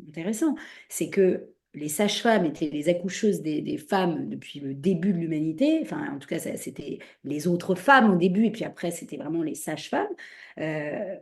intéressant. C'est que les sages-femmes étaient les accoucheuses des femmes depuis le début de l'humanité. Enfin, en tout cas, c'était les autres femmes au début, et puis après, c'était vraiment les sages-femmes. Euh,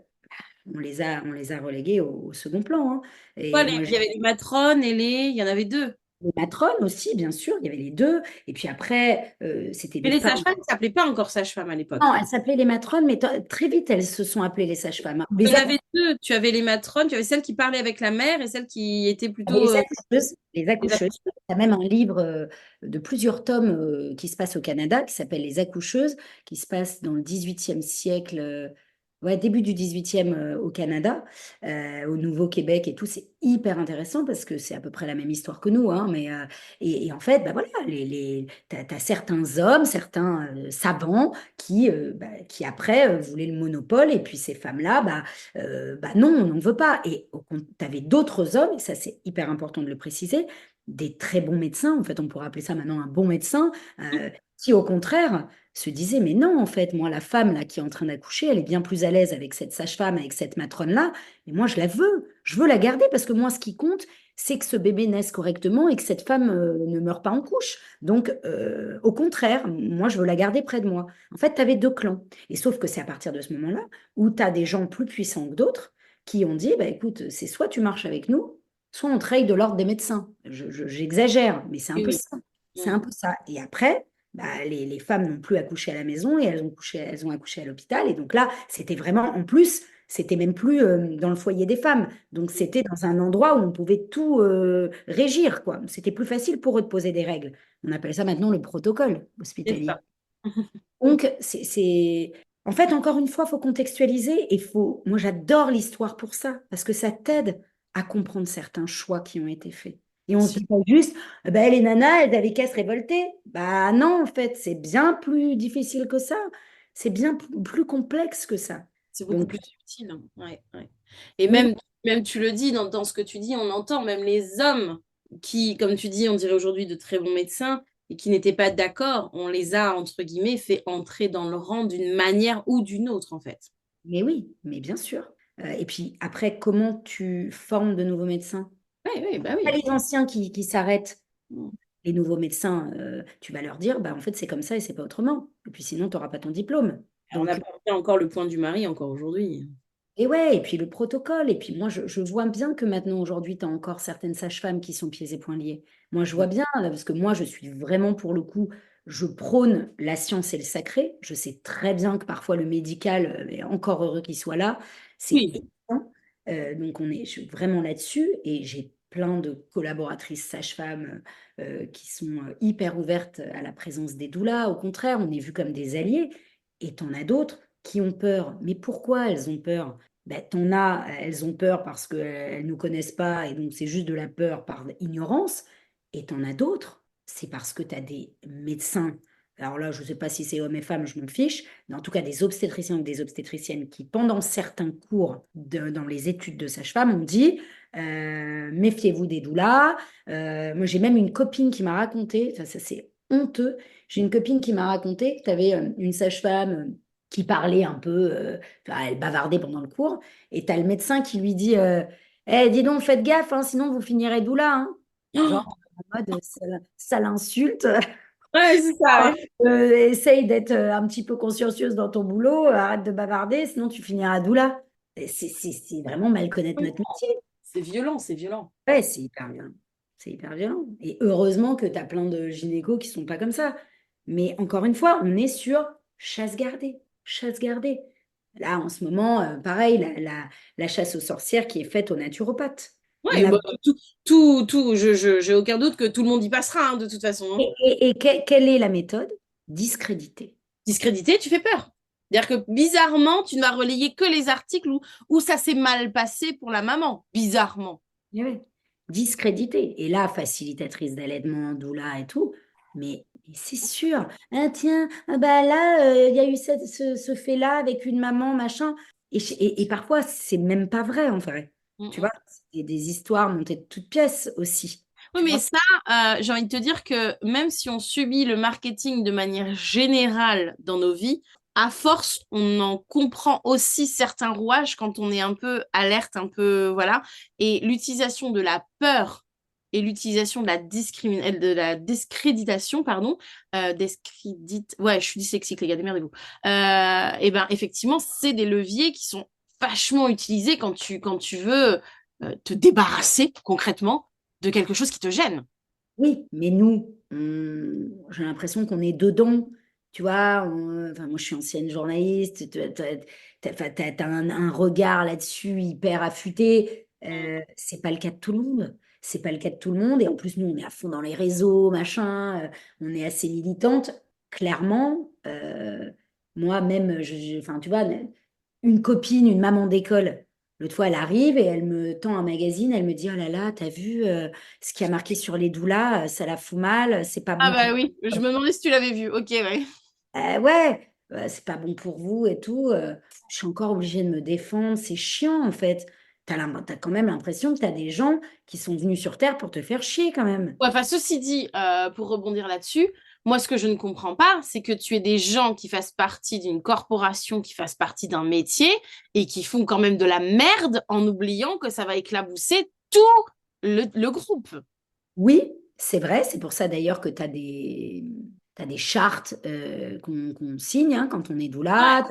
on les a reléguées au second plan. Hein. Et moi, Il y avait les matrones et les... Il y en avait deux. les matrones aussi, bien sûr, il y avait les deux. Et puis après, c'était Mais des les femmes. sages-femmes ne s'appelaient pas encore sages-femmes à Non, l'époque. elles s'appelaient les matrones, mais très vite, elles se sont appelées les sages-femmes. Hein. Ou Il les y en avait deux. Tu avais les matrones, tu avais celles qui parlaient avec la mère et celles qui étaient plutôt... les accoucheuses, les les accoucheuses. accoucheuses. Il y a même un livre de plusieurs tomes qui se passe au Canada qui s'appelle Les accoucheuses, qui se passe dans le 18e siècle, ouais, début du 18e au Canada, au Nouveau-Québec et tout. C'est hyper intéressant parce que c'est à peu près la même histoire que nous. Hein, mais, et en fait, bah voilà, t'as certains hommes, certains savants qui après voulaient le monopole et puis ces femmes-là, bah non, on n'en veut pas. Et tu avais d'autres hommes, et ça c'est hyper important de le préciser, des très bons médecins, en fait on pourrait appeler ça maintenant un bon médecin, qui au contraire se disaient, mais non, en fait, moi la femme là qui est en train d'accoucher, elle est bien plus à l'aise avec cette sage-femme, avec cette matrone-là, et moi je veux la garder parce que moi ce qui compte, c'est que ce bébé naisse correctement et que cette femme ne meure pas en couche. Donc, au contraire, moi, je veux la garder près de moi. En fait, tu avais deux clans. Et sauf que c'est à partir de ce moment-là où tu as des gens plus puissants que d'autres qui ont dit, bah, écoute, c'est soit tu marches avec nous, soit on te raye de l'ordre des médecins. J'exagère, mais c'est un Oui, peu oui. ça. C'est Mm. un peu ça. Et après, bah, les femmes n'ont plus accouché à la maison et elles ont accouché à l'hôpital. Et donc là, c'était vraiment, en plus, c'était même plus dans le foyer des femmes. Donc c'était dans un endroit où on pouvait tout régir, quoi. C'était plus facile pour eux de poser des règles. On appelle ça maintenant le protocole C'est hospitalier. ça. Donc, En fait, encore une fois, il faut contextualiser et faut... Moi, j'adore l'histoire pour ça, parce que ça t'aide à comprendre certains choix qui ont été faits. Et on se dit pas juste, les nanas, elles avaient qu'à se révolter. Bah non, en fait, c'est bien plus difficile que ça. C'est bien plus complexe que ça. C'est beaucoup Donc, plus subtil. Hein. Ouais, ouais. Et donc même, même tu le dis, dans ce que tu dis, on entend même les hommes qui, comme tu dis, on dirait aujourd'hui de très bons médecins et qui n'étaient pas d'accord, on les a, entre guillemets, fait entrer dans le rang d'une manière ou d'une autre, en fait. Mais oui, mais bien sûr. Et puis après, comment tu formes de nouveaux médecins? Oui, oui, bah Pas oui. les anciens qui s'arrêtent. Les nouveaux médecins, tu vas leur dire, bah, en fait, c'est comme ça et c'est pas autrement. Et puis sinon, tu n'auras pas ton diplôme. On n'a Donc, pas fait encore le point du mari, encore aujourd'hui. et ouais, et puis le protocole. Et puis moi, je vois bien que maintenant, aujourd'hui, tu as encore certaines sages-femmes qui sont pieds et poings liés. Moi, je vois bien, là, parce que moi, je suis vraiment, pour le coup, je prône la science et le sacré. Je sais très bien que parfois le médical, est encore heureux qu'il soit là, c'est Oui, évident. Donc, je suis vraiment là-dessus. Et j'ai plein de collaboratrices sages-femmes qui sont hyper ouvertes à la présence des doulas. Au contraire, on est vus comme des alliés. Et t'en as d'autres qui ont peur. Mais pourquoi elles ont peur? Ben, t'en as, elles ont peur parce qu'elles ne nous connaissent pas et donc c'est juste de la peur par ignorance. Et t'en as d'autres, c'est parce que tu as des médecins. Alors là, je ne sais pas si c'est hommes et femmes, je m'en fiche, mais en tout cas des obstétriciens ou des obstétriciennes qui, pendant certains cours dans les études de sage-femme, ont dit méfiez-vous des doulas. Moi, j'ai même une copine qui m'a raconté, ça c'est honteux, j'ai une copine qui m'a raconté que tu avais une sage-femme qui parlait un peu, enfin, elle bavardait pendant le cours, et tu as le médecin qui lui dit eh, dis donc, faites gaffe, hein, sinon vous finirez doula. Hein. oh, Genre, en mode, ça l'insulte. ouais, c'est ça, ouais. Essaye d'être un petit peu consciencieuse dans ton boulot, arrête de bavarder, sinon tu finiras doula. Et c'est vraiment mal connaître Oui. notre métier. C'est violent, c'est violent. Ouais, c'est hyper violent. C'est hyper violent. Et heureusement que tu as plein de gynécos qui sont pas comme ça. Mais encore une fois, on est sur chasse gardée. Chasse gardée. Là, en ce moment, pareil, la chasse aux sorcières qui est faite aux naturopathes. On Ouais, a... bah, j'ai aucun doute que tout le monde y passera, hein, de toute façon. Hein. Quelle est la méthode? Discréditer. Discrédité, tu fais peur. C'est-à-dire que bizarrement, tu ne vas relayer que les articles où ça s'est mal passé pour la maman. Bizarrement. Eh oui. Discréditer. Et là, facilitatrice d'allaitement, doula et tout. Mais c'est sûr. Ah, tiens, ah bah là, il y a eu ce fait-là avec une maman, machin. Et parfois, c'est même pas vrai, en vrai. Mm, Tu mm. vois, c'est des histoires montées de toutes pièces aussi. Oui, Tu mais vois? ça, j'ai envie de te dire que même si on subit le marketing de manière générale dans nos vies, à force, on en comprend aussi certains rouages quand on est un peu alerte, un peu, voilà. Et l'utilisation de la peur et l'utilisation de la discréditation, pardon, ouais, je suis dyslexique, les gars, démerdez-vous. Et ben, effectivement, c'est des leviers qui sont vachement utilisés quand tu veux te débarrasser concrètement de quelque chose qui te gêne. Oui, mais nous, j'ai l'impression qu'on est dedans. Tu vois, enfin, moi je suis ancienne journaliste, tu as, un regard là-dessus hyper affûté. C'est pas le cas de tout le monde. C'est pas le cas de tout le monde. Et en plus, nous, on est à fond dans les réseaux, machin, on est assez militante. Clairement, moi même, enfin, tu vois, une copine, une maman d'école, l'autre fois, elle arrive et elle me tend un magazine, elle me dit, oh là là, t'as vu ce qui a marqué sur les doulas, ça la fout mal, c'est pas Ah bon pour... bah oui, je me demandais si tu l'avais vu. Ok, ouais. Ouais, c'est pas bon pour vous et tout. Je suis encore obligée de me défendre, c'est chiant en fait. T'as quand même l'impression que t'as des gens qui sont venus sur Terre pour te faire chier quand même. Ouais, enfin, ceci dit, pour rebondir là-dessus, moi, ce que je ne comprends pas, c'est que tu aies des gens qui fassent partie d'une corporation, qui fassent partie d'un métier et qui font quand même de la merde en oubliant que ça va éclabousser tout le groupe. Oui, c'est vrai, c'est pour ça d'ailleurs que t'as des chartes qu'on signe hein, quand on est Ouais. doula.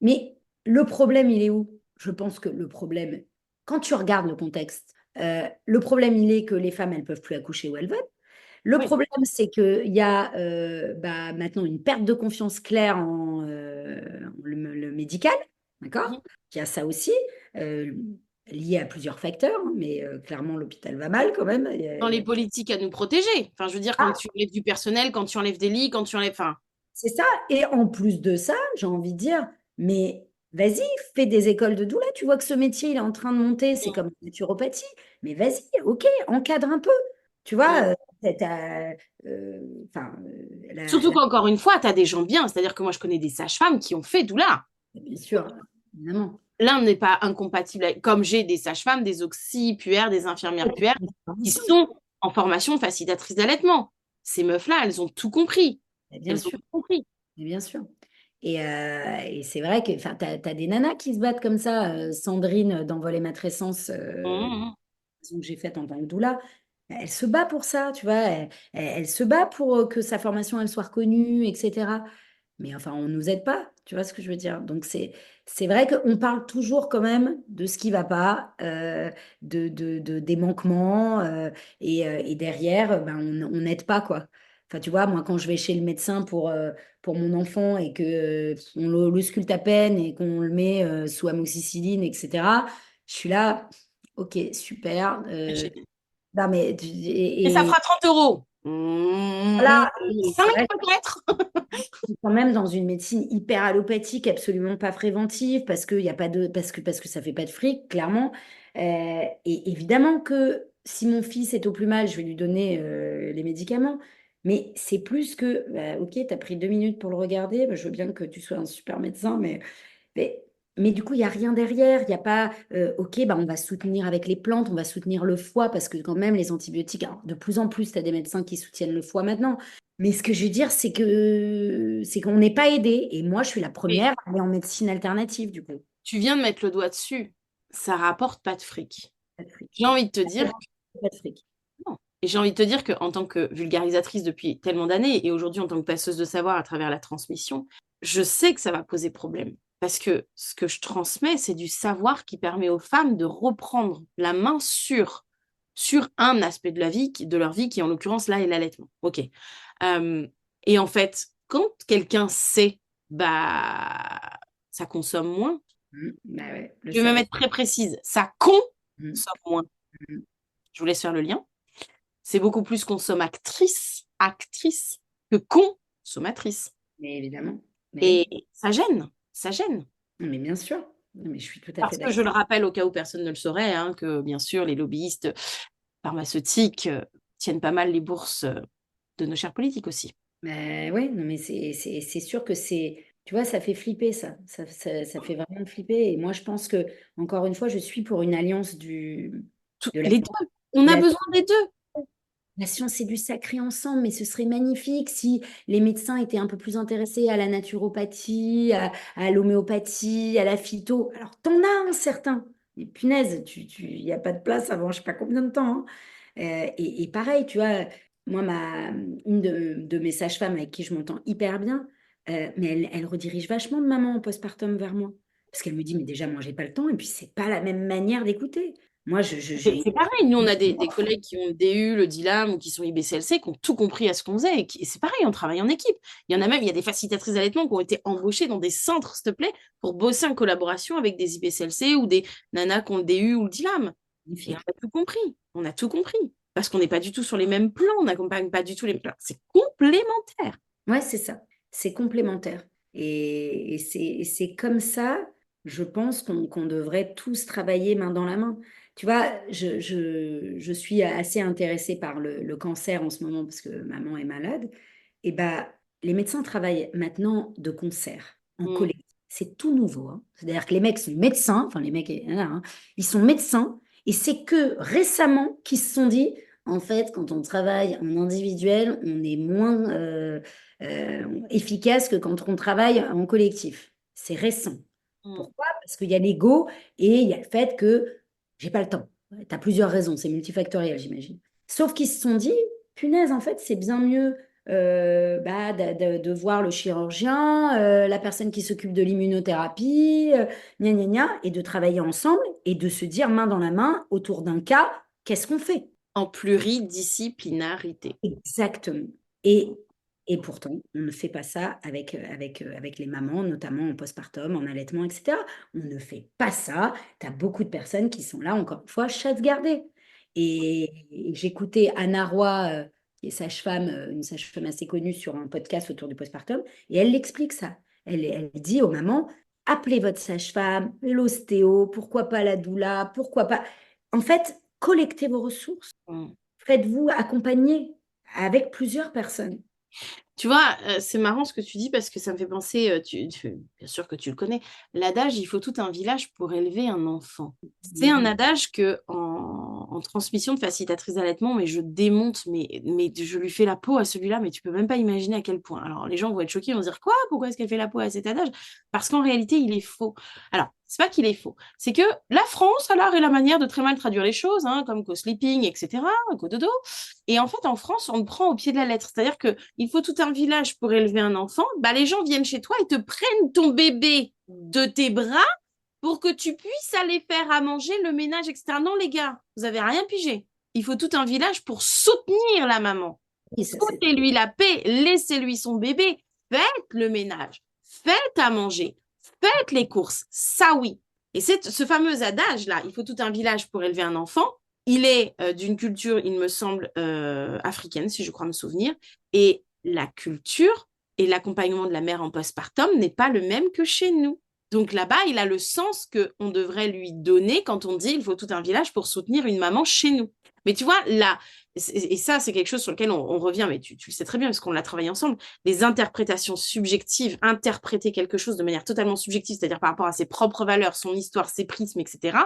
Mais le problème, il est où? Je pense que le problème, quand tu regardes le contexte, le problème, il est que les femmes, elles peuvent plus accoucher où elles veulent. Le Oui. problème, c'est qu'il y a maintenant une perte de confiance claire en le médical, d'accord? Mhm. Il y a ça aussi, euh, lié à plusieurs facteurs, hein, mais clairement, l'hôpital va mal quand même. Dans les politiques à nous protéger. Enfin, je veux dire, quand Ah, tu enlèves du personnel, quand tu enlèves des lits, quand tu enlèves... Enfin, c'est ça. Et en plus de ça, j'ai envie de dire, mais vas-y, fais des écoles de doula. Tu vois que ce métier, il est en train de monter, c'est comme la naturopathie. Mais vas-y, ok, encadre un peu. Tu vois, enfin, surtout qu'encore une fois, tu as des gens bien. C'est-à-dire que moi, je connais des sages-femmes qui ont fait doula. bien sûr, évidemment. l'un n'est pas incompatible comme j'ai des sages-femmes, des auxiliaires, des infirmières puères qui sont en formation facilitatrice d'allaitement. Ces meufs-là, elles ont tout compris. Mais bien Elles ont sûr, tout compris. mais bien sûr. Et c'est vrai que tu as des nanas qui se battent comme ça. Sandrine d'Envoler Matrescence, Mmh. que j'ai faite en tant que doula, elle se bat pour ça, tu vois. Elle se bat pour que sa formation elle soit reconnue, etc. Mais enfin, on ne nous aide pas, tu vois ce que je veux dire. Donc, c'est vrai qu'on parle toujours quand même de ce qui ne va pas, des manquements, et derrière, ben, on n'aide pas, quoi. Enfin, tu vois, moi, quand je vais chez le médecin pour mon enfant et que on le sculpte à peine et qu'on le met sous amoxicilline, etc., je suis là, ok, super. Non, mais, Et ça et fera 30 euros. voilà, 5 c'est vrai peut-être. quand même dans une médecine hyper allopathique, absolument pas préventive, parce que y a pas de, parce que ça fait pas de fric, clairement. Et évidemment que si mon fils est au plus mal, je vais lui donner les médicaments. Mais c'est plus que, bah, ok, tu as pris 2 minutes pour le regarder, bah, je veux bien que tu sois un super médecin, mais, mais du coup, il n'y a rien derrière. Il n'y a pas, ok, bah, on va soutenir avec les plantes, on va soutenir le foie, parce que quand même, les antibiotiques, alors, de plus en plus, tu as des médecins qui soutiennent le foie maintenant. Mais ce que je veux dire, c'est qu'on n'est pas aidé. Et moi, je suis la Mais première à aller en médecine alternative, du coup. tu viens de mettre le doigt dessus. Ça rapporte pas de fric. Pas de fric. J'ai envie de te dire Pas de fric. non. Et j'ai envie de te dire qu'en tant que vulgarisatrice depuis tellement d'années et aujourd'hui en tant que passeuse de savoir à travers la transmission, je sais que ça va poser problème. Parce que ce que je transmets, c'est du savoir qui permet aux femmes de reprendre la main sur un aspect de la vie, de leur vie, qui en l'occurrence là est l'allaitement. Ok. Euh, et en fait, quand quelqu'un sait, bah, ça consomme moins. Bah ouais, le Je vais même savoir. être très précise, ça consomme Mm, moins. mm. Je vous laisse faire le lien. C'est beaucoup plus actrice que consommatrice. Mais évidemment. Mais oui. Et ça gêne, ça gêne. Non, mais bien sûr. Non, mais je suis tout à fait Parce que je d'accord. le rappelle au cas où personne ne le saurait, hein, que bien sûr les lobbyistes pharmaceutiques tiennent pas mal les bourses de nos chers politiques aussi. Mais oui, non, mais c'est sûr que c'est, tu vois, ça fait flipper ça. Ça fait vraiment flipper. Et moi, je pense que, encore une fois, je suis pour une alliance de la, Les deux, on de a la besoin des deux. La science et du sacré ensemble, mais ce serait magnifique si les médecins étaient un peu plus intéressés à la naturopathie, à l'homéopathie, à la phyto. Alors, t'en as un certain. Mais punaise, il n'y a pas de place avant je sais pas combien de temps, hein. Et pareil, tu vois, moi, une de mes sages-femmes avec qui je m'entends hyper bien, mais elle redirige vachement de maman en postpartum vers moi. Parce qu'elle me dit, mais déjà, moi, j'ai pas le temps, et puis c'est pas la même manière d'écouter. Moi, j'ai... C'est pareil, nous on a des collègues qui ont le DU, le DILAM ou qui sont IBCLC, qui ont tout compris à ce qu'on faisait. Et c'est pareil, on travaille en équipe. Il y en a même, il y a des facilitatrices d'allaitement qui ont été embauchées dans des centres, s'il te plaît, pour bosser en collaboration avec des IBCLC ou des nanas qui ont le DU ou le DILAM. Et on Magnifique. a tout compris. On a tout compris. Parce qu'on n'est pas du tout sur les mêmes plans, on n'accompagne pas du tout les plans. C'est complémentaire. Ouais, c'est ça. C'est complémentaire. Et c'est comme ça, je pense qu'on devrait tous travailler main dans la main. Tu vois, je suis assez intéressée par le cancer en ce moment parce que maman est malade. Et bah, les médecins travaillent maintenant de concert, en Mm. collectif. C'est tout nouveau, hein. C'est-à-dire que les mecs sont médecins, enfin les mecs, hein, ils sont médecins, et c'est que récemment qu'ils se sont dit, en fait, quand on travaille en individuel, on est moins efficace que quand on travaille en collectif. C'est récent. Mm. Pourquoi? Parce qu'il y a l'ego et il y a le fait que j'ai pas le temps. Tu as plusieurs raisons, c'est multifactoriel, j'imagine. Sauf qu'ils se sont dit, punaise, en fait, c'est bien mieux bah, de voir le chirurgien, la personne qui s'occupe de l'immunothérapie, gna gna gna, et de travailler ensemble et de se dire main dans la main autour d'un cas, qu'est-ce qu'on fait? En pluridisciplinarité. Exactement. Et pourtant, on ne fait pas ça avec les mamans, notamment en postpartum, en allaitement, etc. On ne fait pas ça. Tu as beaucoup de personnes qui sont là, encore une fois, chasse gardée. Et j'écoutais Anna Roy, qui est sage-femme, une sage-femme assez connue sur un podcast autour du postpartum, et elle l'explique ça. Elle dit aux mamans, appelez votre sage-femme, l'ostéo, pourquoi pas la doula, pourquoi pas. En fait, collectez vos ressources. Mm. Faites-vous accompagner avec plusieurs personnes. Tu vois, c'est marrant ce que tu dis parce que ça me fait penser, bien sûr que tu le connais, l'adage il faut tout un village pour élever un enfant. C'est un adage que en transmission de facilitatrice d'allaitement, mais je démonte, mais je lui fais la peau à celui-là, mais tu peux même pas imaginer à quel point. Alors les gens vont être choqués, ils vont se dire quoi? Pourquoi est-ce qu'elle fait la peau à cet adage? Parce qu'en réalité, il est faux. Alors, c'est pas qu'il est faux, c'est que la France, alors, est la manière de très mal traduire les choses, hein, comme co-sleeping, etc., co-dodo. Et en fait, en France, on le prend au pied de la lettre. C'est-à-dire qu'il faut tout un village pour élever un enfant. Bah, les gens viennent chez toi et te prennent ton bébé de tes bras pour que tu puisses aller faire à manger, le ménage, etc. Non, les gars, vous avez rien pigé. Il faut tout un village pour soutenir la maman. Oui, ça, c'est... Foutez-lui la paix, laissez-lui son bébé, faites le ménage, faites à manger, faites les courses. Ça, oui. Et c'est ce fameux adage-là, il faut tout un village pour élever un enfant. Il est d'une culture, il me semble, africaine, si je crois me souvenir. Et la culture et l'accompagnement de la mère en postpartum n'est pas le même que chez nous. Donc là-bas, il a le sens qu'on devrait lui donner quand on dit il faut tout un village pour soutenir une maman chez nous. Mais tu vois, là, et ça, c'est quelque chose sur lequel on revient, mais tu le sais très bien parce qu'on l'a travaillé ensemble, les interprétations subjectives, interpréter quelque chose de manière totalement subjective, c'est-à-dire par rapport à ses propres valeurs, son histoire, ses prismes, etc.,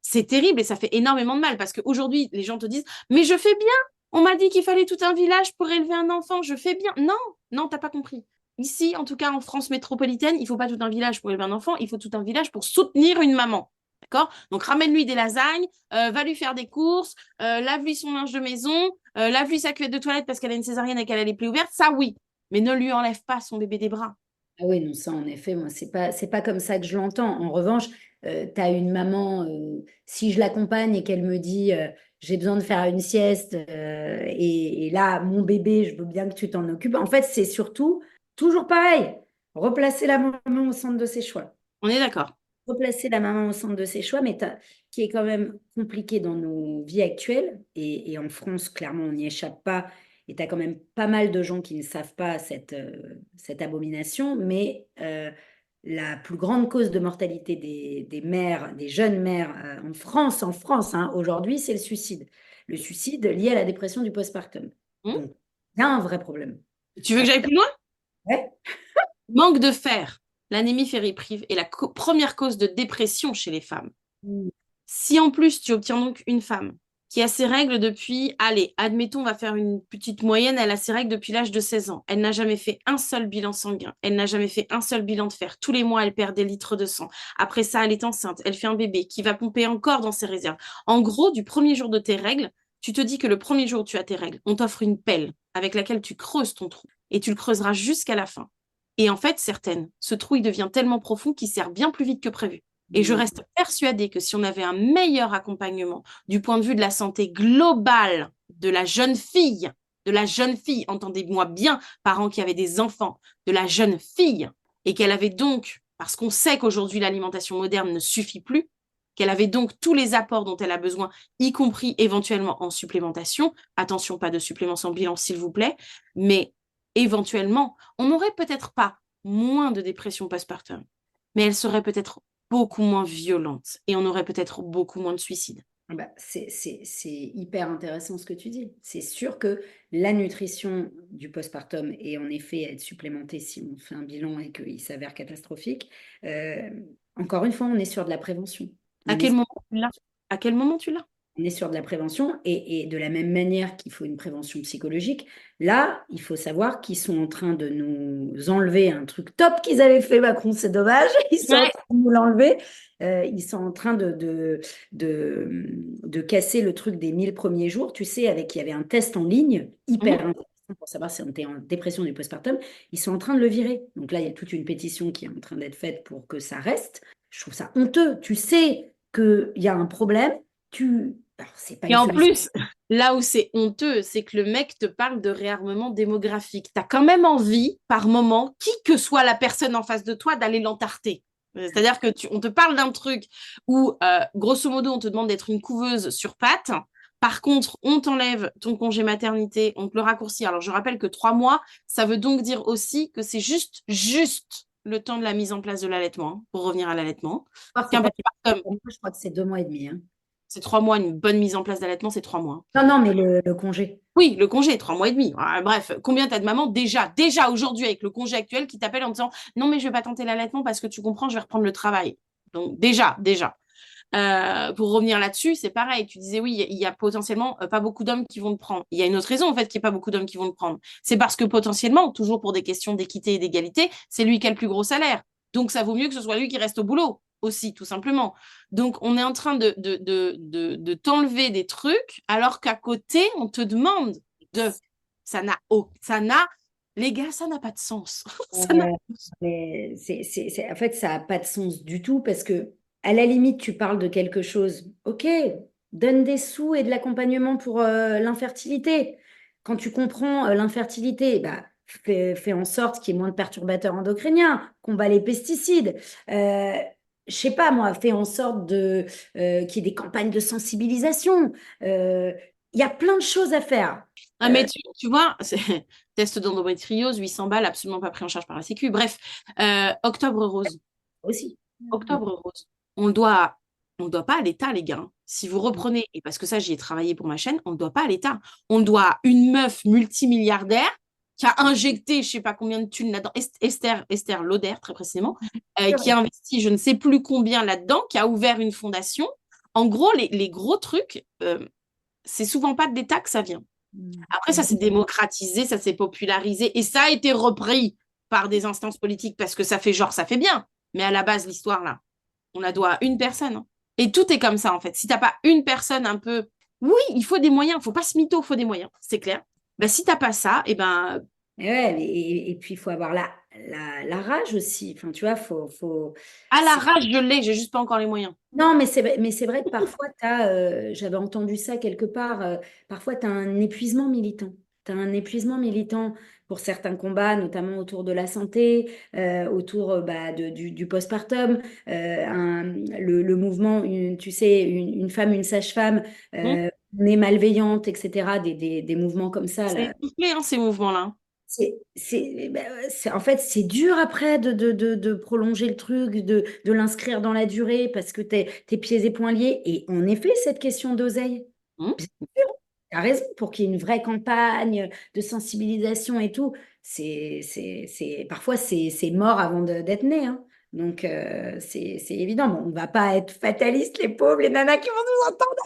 c'est terrible et ça fait énormément de mal parce qu'aujourd'hui, les gens te disent, mais je fais bien, on m'a dit qu'il fallait tout un village pour élever un enfant, je fais bien. Non, non, t'as pas compris. Ici, en tout cas en France métropolitaine, il ne faut pas tout un village pour élever un enfant, il faut tout un village pour soutenir une maman. D'accord? Donc ramène-lui des lasagnes, va lui faire des courses, lave-lui son linge de maison, lave-lui sa cuvette de toilette parce qu'elle a une césarienne et qu'elle a les plaies ouvertes, ça oui. Mais ne lui enlève pas son bébé des bras. Ah oui, non, ça en effet, moi, c'est pas comme ça que je l'entends. En revanche, tu as une maman, si je l'accompagne et qu'elle me dit j'ai besoin de faire une sieste, et là, mon bébé, je veux bien que tu t'en occupes. En fait, c'est surtout toujours pareil, replacer la maman au centre de ses choix. On est d'accord. Replacer la maman au centre de ses choix, mais qui est quand même compliqué dans nos vies actuelles. Et en France, clairement, on n'y échappe pas. Et tu as quand même pas mal de gens qui ne savent pas cette abomination. Mais la plus grande cause de mortalité des mères, des jeunes mères en France hein, aujourd'hui, c'est le suicide. Le suicide lié à la dépression du postpartum. Hmm. Donc, il y a un vrai problème. Tu veux que j'aille plus loin? Ouais. Manque de fer. L'anémie ferriprive est la première cause de dépression chez les femmes. Si en plus tu obtiens donc une femme qui a ses règles depuis, allez, admettons, on va faire une petite moyenne, elle a ses règles depuis l'âge de 16 ans. Elle n'a jamais fait un seul bilan sanguin. Elle n'a jamais fait un seul bilan de fer. Tous les mois, elle perd des litres de sang. Après ça, elle est enceinte. Elle fait un bébé qui va pomper encore dans ses réserves. En gros, du premier jour de tes règles, tu te dis que le premier jour où tu as tes règles, on t'offre une pelle avec laquelle tu creuses ton trou et tu le creuseras jusqu'à la fin. Et en fait, certaines, ce trou, il devient tellement profond qu'il sert bien plus vite que prévu. Et je reste persuadée que si on avait un meilleur accompagnement du point de vue de la santé globale de la jeune fille, entendez-moi bien, parents qui avaient des enfants, de la jeune fille, et qu'elle avait donc, parce qu'on sait qu'aujourd'hui l'alimentation moderne ne suffit plus, qu'elle avait donc tous les apports dont elle a besoin, y compris éventuellement en supplémentation. Attention, pas de supplément sans bilan, s'il vous plaît, mais éventuellement, on n'aurait peut-être pas moins de dépression postpartum, mais elle serait peut-être beaucoup moins violente et on aurait peut-être beaucoup moins de suicides. Ah bah, c'est hyper intéressant ce que tu dis. C'est sûr que la nutrition du postpartum est en effet à être supplémentée si on fait un bilan et qu'il s'avère catastrophique. Euh, Encore une fois, on est sur de la prévention. À On est quel moment tu l'as? À quel moment tu l'as? on est sur de la prévention et de la même manière qu'il faut une prévention psychologique, là, il faut savoir qu'ils sont en train de nous enlever un truc top qu'ils avaient fait, Macron, c'est dommage, ils sont en Ouais. train de nous l'enlever. Ils sont en train de casser le truc des 1000 premiers jours. Tu sais, il y avait un test en ligne hyper Mhm. intéressant pour savoir si on était en dépression du postpartum. Ils sont en train de le virer. Donc là, il y a toute une pétition qui est en train d'être faite pour que ça reste. Je trouve ça honteux. Tu sais qu'il y a un problème. Alors, c'est pas Et une en solution. plus, là où c'est honteux, c'est que le mec te parle de réarmement démographique. Tu as quand même envie, par moment, qui que soit la personne en face de toi, d'aller l'entarter. C'est-à-dire que on te parle d'un truc où, grosso modo, on te demande d'être une couveuse sur pattes. Par contre, on t'enlève ton congé maternité, on te le raccourcit. Alors, je rappelle que 3 mois, ça veut donc dire aussi que c'est juste le temps de la mise en place de l'allaitement, hein, pour revenir à l'allaitement. Je crois que c'est Qu'un pas postpartum, je crois que c'est 2 mois et demi, hein. C'est 3 mois, une bonne mise en place d'allaitement, c'est 3 mois. Non, non, mais le congé. Oui, le congé, 3 mois et demi. Bref, combien t'as de mamans déjà aujourd'hui avec le congé actuel qui t'appellent en disant non, mais je vais pas tenter l'allaitement parce que tu comprends, je vais reprendre le travail. Donc déjà. Pour revenir là-dessus, c'est pareil. Tu disais oui, il y a potentiellement pas beaucoup d'hommes qui vont le prendre. Il y a une autre raison en fait qu'il n'y a pas beaucoup d'hommes qui vont le prendre. C'est parce que potentiellement, toujours pour des questions d'équité et d'égalité, c'est lui qui a le plus gros salaire. Donc ça vaut mieux que ce soit lui qui reste au boulot aussi, tout simplement. Donc on est en train de t'enlever des trucs alors qu'à côté, on te demande de... Ça n'a... Les gars, ça n'a pas de sens. Ça n'a... Ouais, mais en fait, ça n'a pas de sens du tout parce que, à la limite, tu parles de quelque chose. Ok, donne des sous et de l'accompagnement pour l'infertilité. Quand tu comprends l'infertilité, bah, fais en sorte qu'il y ait moins de perturbateurs endocriniens, combat les pesticides. Je sais pas, moi, fais en sorte qu'il y ait des campagnes de sensibilisation. Euh, Il y a plein de choses à faire. Ah, mais tu vois, test d'endométriose, 800 balles, absolument pas pris en charge par la Sécu. Bref, Octobre Rose. Aussi. Octobre Rose. On le doit, on le doit pas à l'État, les gars. Si vous reprenez, et parce que ça, j'y ai travaillé pour ma chaîne, on ne le doit pas à l'État. On le doit à une meuf multimilliardaire qui a injecté je sais pas combien de thunes là-dedans, Esther Lauder, très précisément, qui a investi je ne sais plus combien là-dedans, qui a ouvert une fondation. En gros, les gros trucs, c'est souvent pas de l'État que ça vient. Après, ça s'est démocratisé, ça s'est popularisé et ça a été repris par des instances politiques parce que ça fait genre, ça fait bien. Mais à la base, l'histoire, là, on la doit à une personne, hein. Et tout est comme ça, en fait. Si t'as pas une personne un peu... Oui, il faut des moyens, il faut pas se mytho, il faut des moyens, c'est clair. Ben, si t'as pas ça, et ben... Et ouais, et puis il faut avoir la rage aussi. Enfin, tu vois, À la rage, je l'ai, j'ai juste pas encore les moyens. Non, mais c'est vrai que parfois, j'avais entendu ça quelque part, parfois tu as un épuisement militant. Tu as un épuisement militant pour certains combats, notamment autour de la santé, autour bah, du postpartum, le mouvement, tu sais, une femme, une sage-femme, Hum. on est malveillante, etc., des mouvements comme ça, C'est là. essoufflé, hein, ces mouvements-là. En fait, c'est dur après de prolonger le truc, de l'inscrire dans la durée parce que t'es pieds et poings liés. Et en effet, cette question d'oseille, Hum. bien sûr, t'as raison, pour qu'il y ait une vraie campagne de sensibilisation et tout, parfois c'est mort avant d'être né, hein. Donc, c'est évident. Bon, on ne va pas être fataliste, les pauvres, les nanas qui vont nous entendre.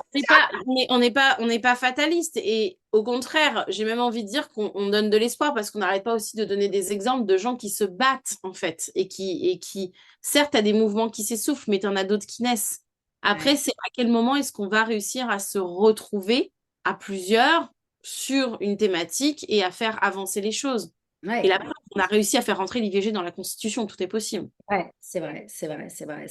On n'est pas fataliste et au contraire, j'ai même envie de dire qu'on donne de l'espoir parce qu'on n'arrête pas aussi de donner des exemples de gens qui se battent en fait et qui certes, a des mouvements qui s'essoufflent, mais tu en as d'autres qui naissent. Après, Ouais, c'est à quel moment est-ce qu'on va réussir à se retrouver à plusieurs sur une thématique et à faire avancer les choses. Et ouais. là, on a réussi à faire rentrer l'IVG dans la Constitution, tout est possible. Ouais, c'est vrai, c'est vrai, c'est vrai.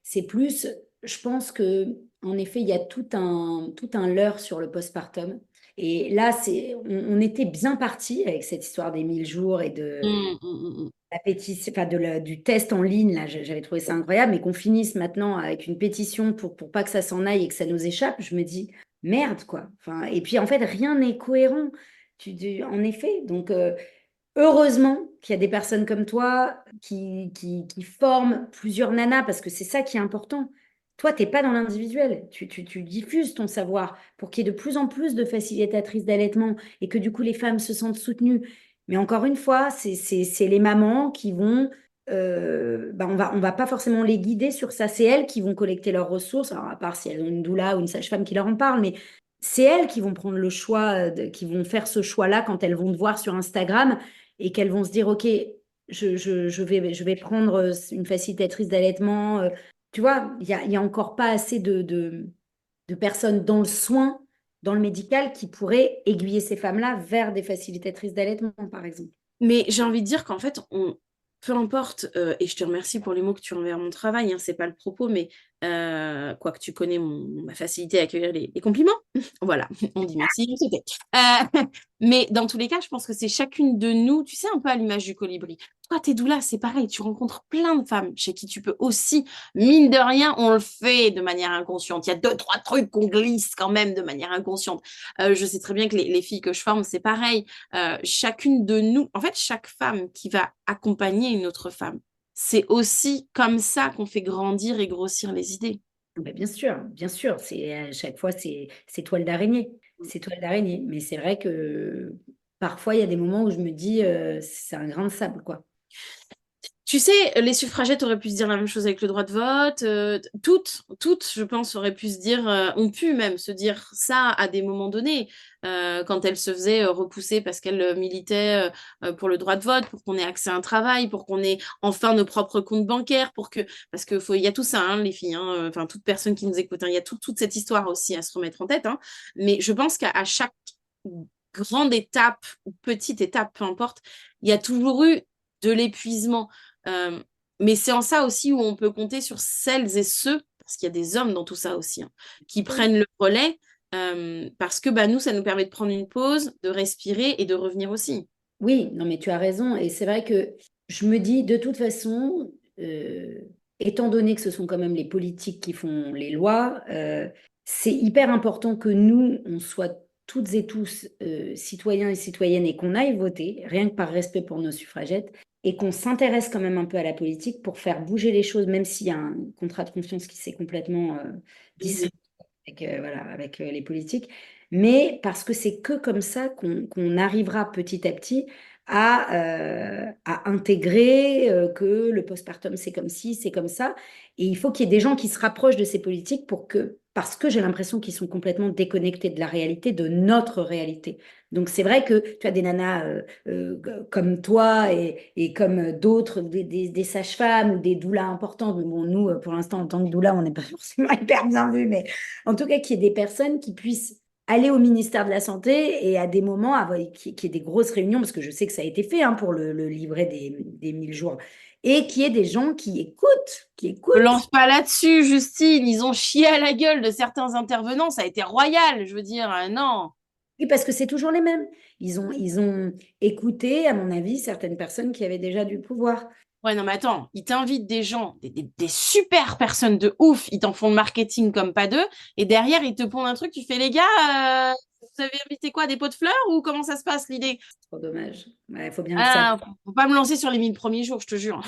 C'est plus, je pense que en effet, il y a tout un leurre sur le postpartum. Et là, on était bien parti avec cette histoire des 1000 jours et de la pétition, enfin du test en ligne. Là, j'avais trouvé ça incroyable, mais qu'on finisse maintenant avec une pétition pour pas que ça s'en aille et que ça nous échappe. Je me dis merde, quoi. Enfin, et puis en fait, rien n'est cohérent. En effet, donc. Heureusement qu'il y a des personnes comme toi qui forment plusieurs nanas, parce que c'est ça qui est important. Toi, tu n'es pas dans l'individuel. Tu diffuses ton savoir pour qu'il y ait de plus en plus de facilitatrices d'allaitement et que du coup, les femmes se sentent soutenues. Mais encore une fois, c'est les mamans qui vont... bah, on va pas forcément les guider sur ça. C'est elles qui vont collecter leurs ressources, alors à part si elles ont une doula ou une sage-femme qui leur en parle, mais c'est elles qui vont prendre le choix, qui vont faire ce choix-là quand elles vont te voir sur Instagram et qu'elles vont se dire, OK, je vais prendre une facilitatrice d'allaitement. Tu vois, il y a encore pas assez de personnes dans le soin, dans le médical, qui pourraient aiguiller ces femmes-là vers des facilitatrices d'allaitement, par exemple. Mais j'ai envie de dire qu'en fait, peu importe, et je te remercie pour les mots que tu envers mon travail, hein, c'est pas le propos, mais quoique tu connais ma facilité à accueillir les compliments, voilà, on dit merci, je sais. Mais dans tous les cas, je pense que c'est chacune de nous, tu sais, un peu à l'image du colibri. Toi, t'es doula, c'est pareil, tu rencontres plein de femmes chez qui tu peux aussi, mine de rien, on le fait de manière inconsciente. Il y a deux, trois trucs qu'on glisse quand même de manière inconsciente. Je sais très bien que les filles que je forme, c'est pareil. Chacune de nous, en fait, chaque femme qui va accompagner une autre femme, c'est aussi comme ça qu'on fait grandir et grossir les idées. Bien sûr, à chaque fois c'est toile d'araignée, c'est toile d'araignée. Mais c'est vrai que parfois il y a des moments où je me dis c'est un grain de sable, quoi. Tu sais, les suffragettes auraient pu se dire la même chose avec le droit de vote. Toutes, je pense, auraient pu se dire, ont pu même se dire ça à des moments donnés, quand elles se faisaient repousser parce qu'elles militaient pour le droit de vote, pour qu'on ait accès à un travail, pour qu'on ait enfin nos propres comptes bancaires, parce que il y a tout ça, hein, les filles, hein, enfin toute personne qui nous écoute, hein, il y a toute cette histoire aussi à se remettre en tête, hein. Mais je pense qu'à chaque grande étape ou petite étape, peu importe, il y a toujours eu de l'épuisement. Euh, mais c'est en ça aussi où on peut compter sur celles et ceux, parce qu'il y a des hommes dans tout ça aussi, hein, qui prennent le relais, parce que bah, nous, ça nous permet de prendre une pause, de respirer et de revenir aussi. Oui, non, mais tu as raison. Et c'est vrai que je me dis, de toute façon, étant donné que ce sont quand même les politiques qui font les lois, c'est hyper important que nous, on soit toutes et tous citoyens et citoyennes et qu'on aille voter, rien que par respect pour nos suffragettes, et qu'on s'intéresse quand même un peu à la politique pour faire bouger les choses, même s'il y a un contrat de confiance qui s'est complètement dissous avec, voilà, avec les politiques, mais parce que c'est que comme ça qu'on arrivera petit à petit à intégrer que le postpartum, c'est comme ci, c'est comme ça. Et il faut qu'il y ait des gens qui se rapprochent de ces politiques parce que j'ai l'impression qu'ils sont complètement déconnectés de la réalité, de notre réalité. Donc c'est vrai que tu as des nanas comme toi et comme d'autres, des sages-femmes ou des doulas importantes. Mais bon, nous, pour l'instant, en tant que doula, on n'est pas forcément hyper bien vus, mais en tout cas, qu'il y ait des personnes qui puissent aller au ministère de la Santé et à des moments, qu'il y ait des grosses réunions, parce que je sais que ça a été fait hein, pour le livret des 1000 jours, et qu'il y ait des gens qui Me écoutent. lance pas là-dessus, Justine. Ils ont chié à la gueule de certains intervenants. Ça a été royal. Je veux dire, non. Oui, parce que c'est toujours les mêmes. Ils ont écouté, à mon avis, certaines personnes qui avaient déjà du pouvoir. Ouais, non, mais attends, ils t'invitent des gens, des super personnes de ouf, ils t'en font le marketing comme pas deux, et derrière, ils te pondent un truc, tu fais, les gars, vous avez invité quoi, des pots de fleurs, ou comment ça se passe, l'idée? Trop dommage. Il faut bien que ça. Ah, faut pas me lancer sur les 1000 premiers jours, je te jure.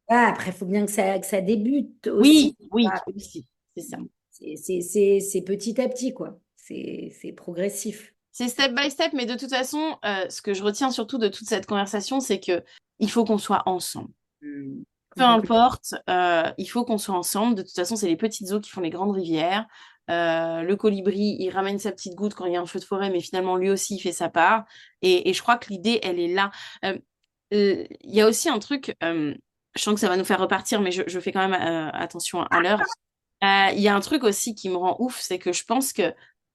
Ah, après, il faut bien que ça débute aussi. Oui, oui, Ah, aussi, c'est ça. c'est petit à petit, quoi. C'est progressif. C'est step by step, mais de toute façon, ce que je retiens surtout de toute cette conversation, c'est que il faut qu'on soit ensemble. Peu Complètement. importe, il faut qu'on soit ensemble. De toute façon, c'est les petites eaux qui font les grandes rivières. Le colibri, il ramène sa petite goutte quand il y a un feu de forêt, mais finalement, lui aussi, il fait sa part. Et je crois que l'idée, elle est là. Il y a aussi un truc, je sens que ça va nous faire repartir, mais je fais quand même attention à l'heure. Il y a un truc aussi qui me rend ouf, c'est que je pense que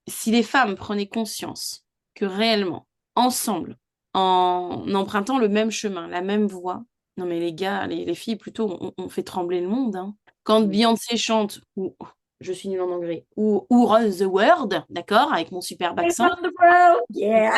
si les femmes prenaient conscience que réellement, ensemble, en empruntant le même chemin, la même voie, non mais les gars, les filles plutôt, on fait trembler le monde, hein. Quand Beyoncé chante, ou je suis nulle en anglais, ou Run the World, d'accord, avec mon superbe accent, Around the world, yeah.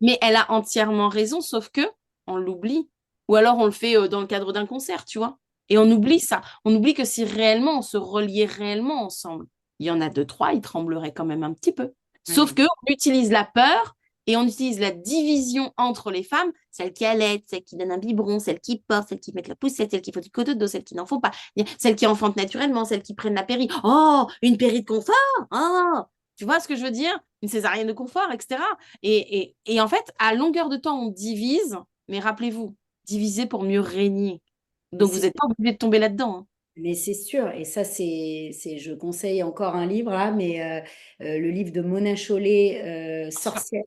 mais elle a entièrement raison, sauf que on l'oublie. Ou alors on le fait dans le cadre d'un concert, tu vois. Et on oublie ça. On oublie que si réellement on se reliait réellement ensemble, il y en a deux, trois, ils trembleraient quand même un petit peu. Sauf Ouais. que on utilise la peur et on utilise la division entre les femmes, celles qui allaitent, celles qui donnent un biberon, celles qui portent, celles qui mettent la poussette, celles qui font du cododo, celles qui n'en font pas, celles qui enfantent naturellement, celles qui prennent la péri. Oh, une péri de confort. Oh, tu vois ce que je veux dire? Une césarienne de confort, etc. Et en fait, à longueur de temps, on divise, mais rappelez-vous, diviser pour mieux régner. Mais Donc, vous c'est n'êtes pas obligé de tomber là-dedans, hein. mais c'est sûr, et ça, je conseille encore un livre là, mais le livre de Mona Chollet, Sorcière.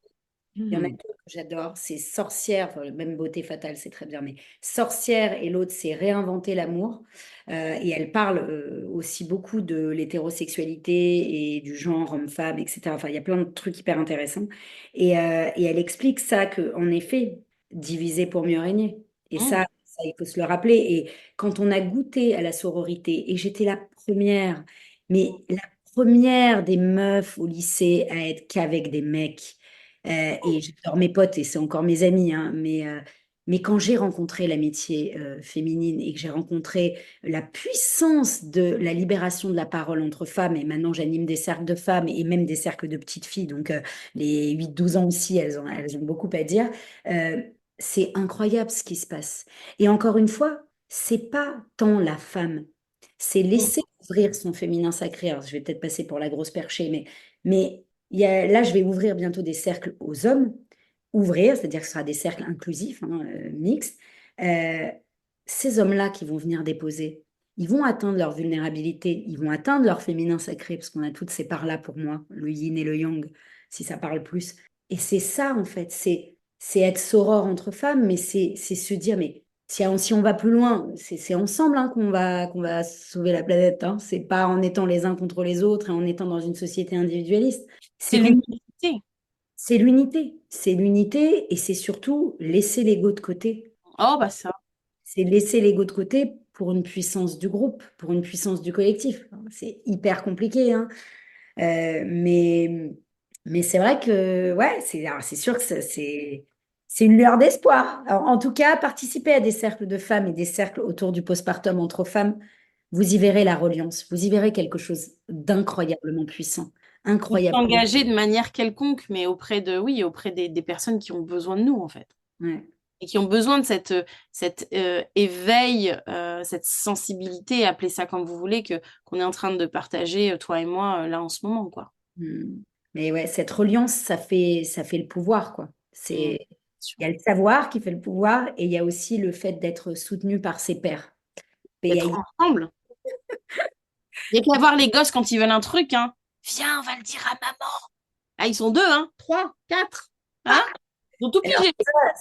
Il y en a Hmm. deux que j'adore, c'est Sorcière, enfin, même Beauté fatale, c'est très bien, mais Sorcière et l'autre, c'est Réinventer l'amour. Et elle parle aussi beaucoup de l'hétérosexualité et du genre homme-femme, etc. Enfin, il y a plein de trucs hyper intéressants. Et elle explique ça, que en effet, diviser pour mieux régner. Et Hmm. ça, il faut se le rappeler. Et quand on a goûté à la sororité, et j'étais la première, mais la première des meufs au lycée à être qu'avec des mecs. Et j'adore mes potes et c'est encore mes amis, hein, mais quand j'ai rencontré l'amitié féminine et que j'ai rencontré la puissance de la libération de la parole entre femmes, et maintenant j'anime des cercles de femmes et même des cercles de petites filles, donc les 8-12 ans aussi, elles ont beaucoup à dire, euh, c'est incroyable ce qui se passe. Et encore une fois, c'est pas tant la femme C'est laisser ouvrir son féminin sacré. Alors, je vais peut-être passer pour la grosse perchée, mais là, je vais ouvrir bientôt des cercles aux hommes. Ouvrir, c'est-à-dire que ce sera des cercles inclusifs, hein, mixtes. Euh, Ces hommes-là qui vont venir déposer, ils vont atteindre leur vulnérabilité, ils vont atteindre leur féminin sacré, parce qu'on a toutes ces parts-là pour moi, le yin et le yang, si ça parle plus. Et c'est ça, en fait, c'est être soror entre femmes, mais c'est se dire, mais si on va plus loin, c'est ensemble hein, qu'on va sauver la planète. Hein. C'est pas en étant les uns contre les autres et en étant dans une société individualiste. C'est l'humilité. C'est l'unité et c'est surtout laisser l'ego de côté. Oh, bah ça. C'est laisser l'ego de côté pour une puissance du groupe, pour une puissance du collectif. C'est hyper compliqué, hein. Euh, mais, mais c'est vrai que, ouais, c'est sûr que c'est une lueur d'espoir. Alors, en tout cas, participez à des cercles de femmes et des cercles autour du postpartum entre femmes. Vous y verrez la reliance, vous y verrez quelque chose d'incroyablement puissant, On peut incroyablement. s'engager de manière quelconque, mais oui, auprès des personnes qui ont besoin de nous, en fait. Ouais. Et qui ont besoin de cet éveil, cette sensibilité, appelez ça comme vous voulez, qu'on est en train de partager, toi et moi, là en ce moment, quoi. Hmm. Mais ouais, cette reliance, ça fait le pouvoir, quoi. Mm. Il y a le savoir qui fait le pouvoir et il y a aussi le fait d'être soutenu par ses pairs. D'être PAI. ensemble. Il n'y a qu'à voir les gosses quand ils veulent un truc, hein. Viens, on va le dire à maman. Ah, ils sont deux, hein. Trois, quatre. Hein? Ils ont tout Alors, pigé.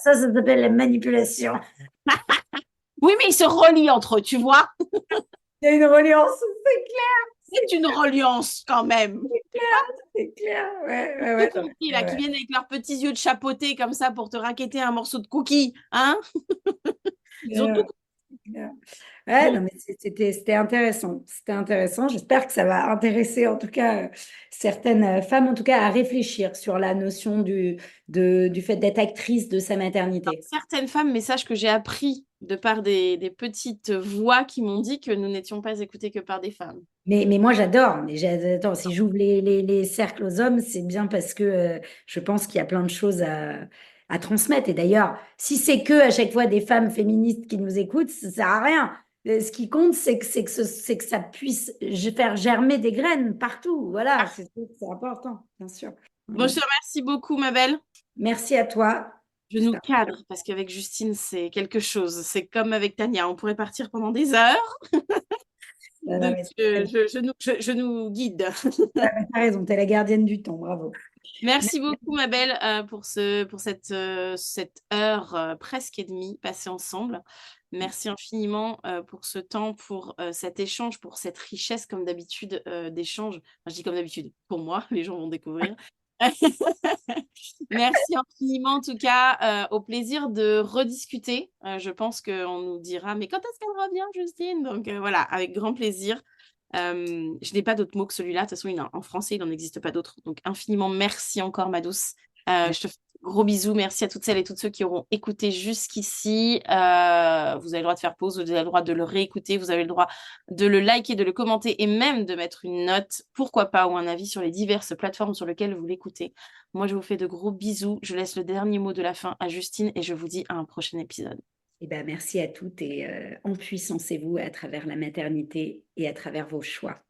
ça s'appelle la manipulation. Oui, mais ils se relient entre eux, tu vois. Il y a une reliance, C'est une reliance quand même. c'est clair. Ouais, ouais, Tout ouais, non, compris, mais là, qui ouais. viennent avec leurs petits yeux de chapeauté comme ça pour te raqueter un morceau de cookie, hein. Ils ont tout Clair, compris. clair. Ouais, non, mais c'était intéressant. C'était intéressant. J'espère que ça va intéresser en tout cas certaines femmes, en tout cas, à réfléchir sur la notion du fait d'être actrice de sa maternité. Certaines femmes, message que j'ai appris de par des petites voix qui m'ont dit que nous n'étions pas écoutés que par des femmes. Mais moi, j'adore. Mais attends, si j'ouvre les cercles aux hommes, c'est bien parce que je pense qu'il y a plein de choses à transmettre. Et d'ailleurs, si c'est que à chaque fois des femmes féministes qui nous écoutent, ça sert à rien. Ce qui compte, c'est que ça puisse faire germer des graines partout. Voilà, c'est important, bien sûr. Bon, Voilà. je te remercie beaucoup, ma belle. Merci à toi. Je nous C'était cadre parce qu'avec Justine, c'est quelque chose. C'est comme avec Tania, on pourrait partir pendant des heures. non, Donc, mais je nous guide. t'as raison, t'es la gardienne du temps. Bravo. Merci beaucoup, ma belle, pour cette heure presque et demie passée ensemble. Merci infiniment pour ce temps, pour cet échange, pour cette richesse, comme d'habitude, d'échange. Enfin, je dis comme d'habitude, pour moi, les gens vont découvrir. Merci infiniment, en tout cas, au plaisir de rediscuter. Je pense qu'on nous dira, mais quand est-ce qu'elle revient, Justine? Donc voilà, avec grand plaisir. Je n'ai pas d'autre mot que celui-là. De toute façon, en français, il n'en existe pas d'autre. Donc, infiniment merci encore, ma douce. Je te fais de gros bisous. Merci à toutes celles et tous ceux qui auront écouté jusqu'ici. Vous avez le droit de faire pause, vous avez le droit de le réécouter, vous avez le droit de le liker, de le commenter et même de mettre une note, pourquoi pas, ou un avis sur les diverses plateformes sur lesquelles vous l'écoutez. Moi, je vous fais de gros bisous. Je laisse le dernier mot de la fin à Justine et je vous dis à un prochain épisode. Eh ben, merci à toutes et empuissancez-vous à travers la maternité et à travers vos choix.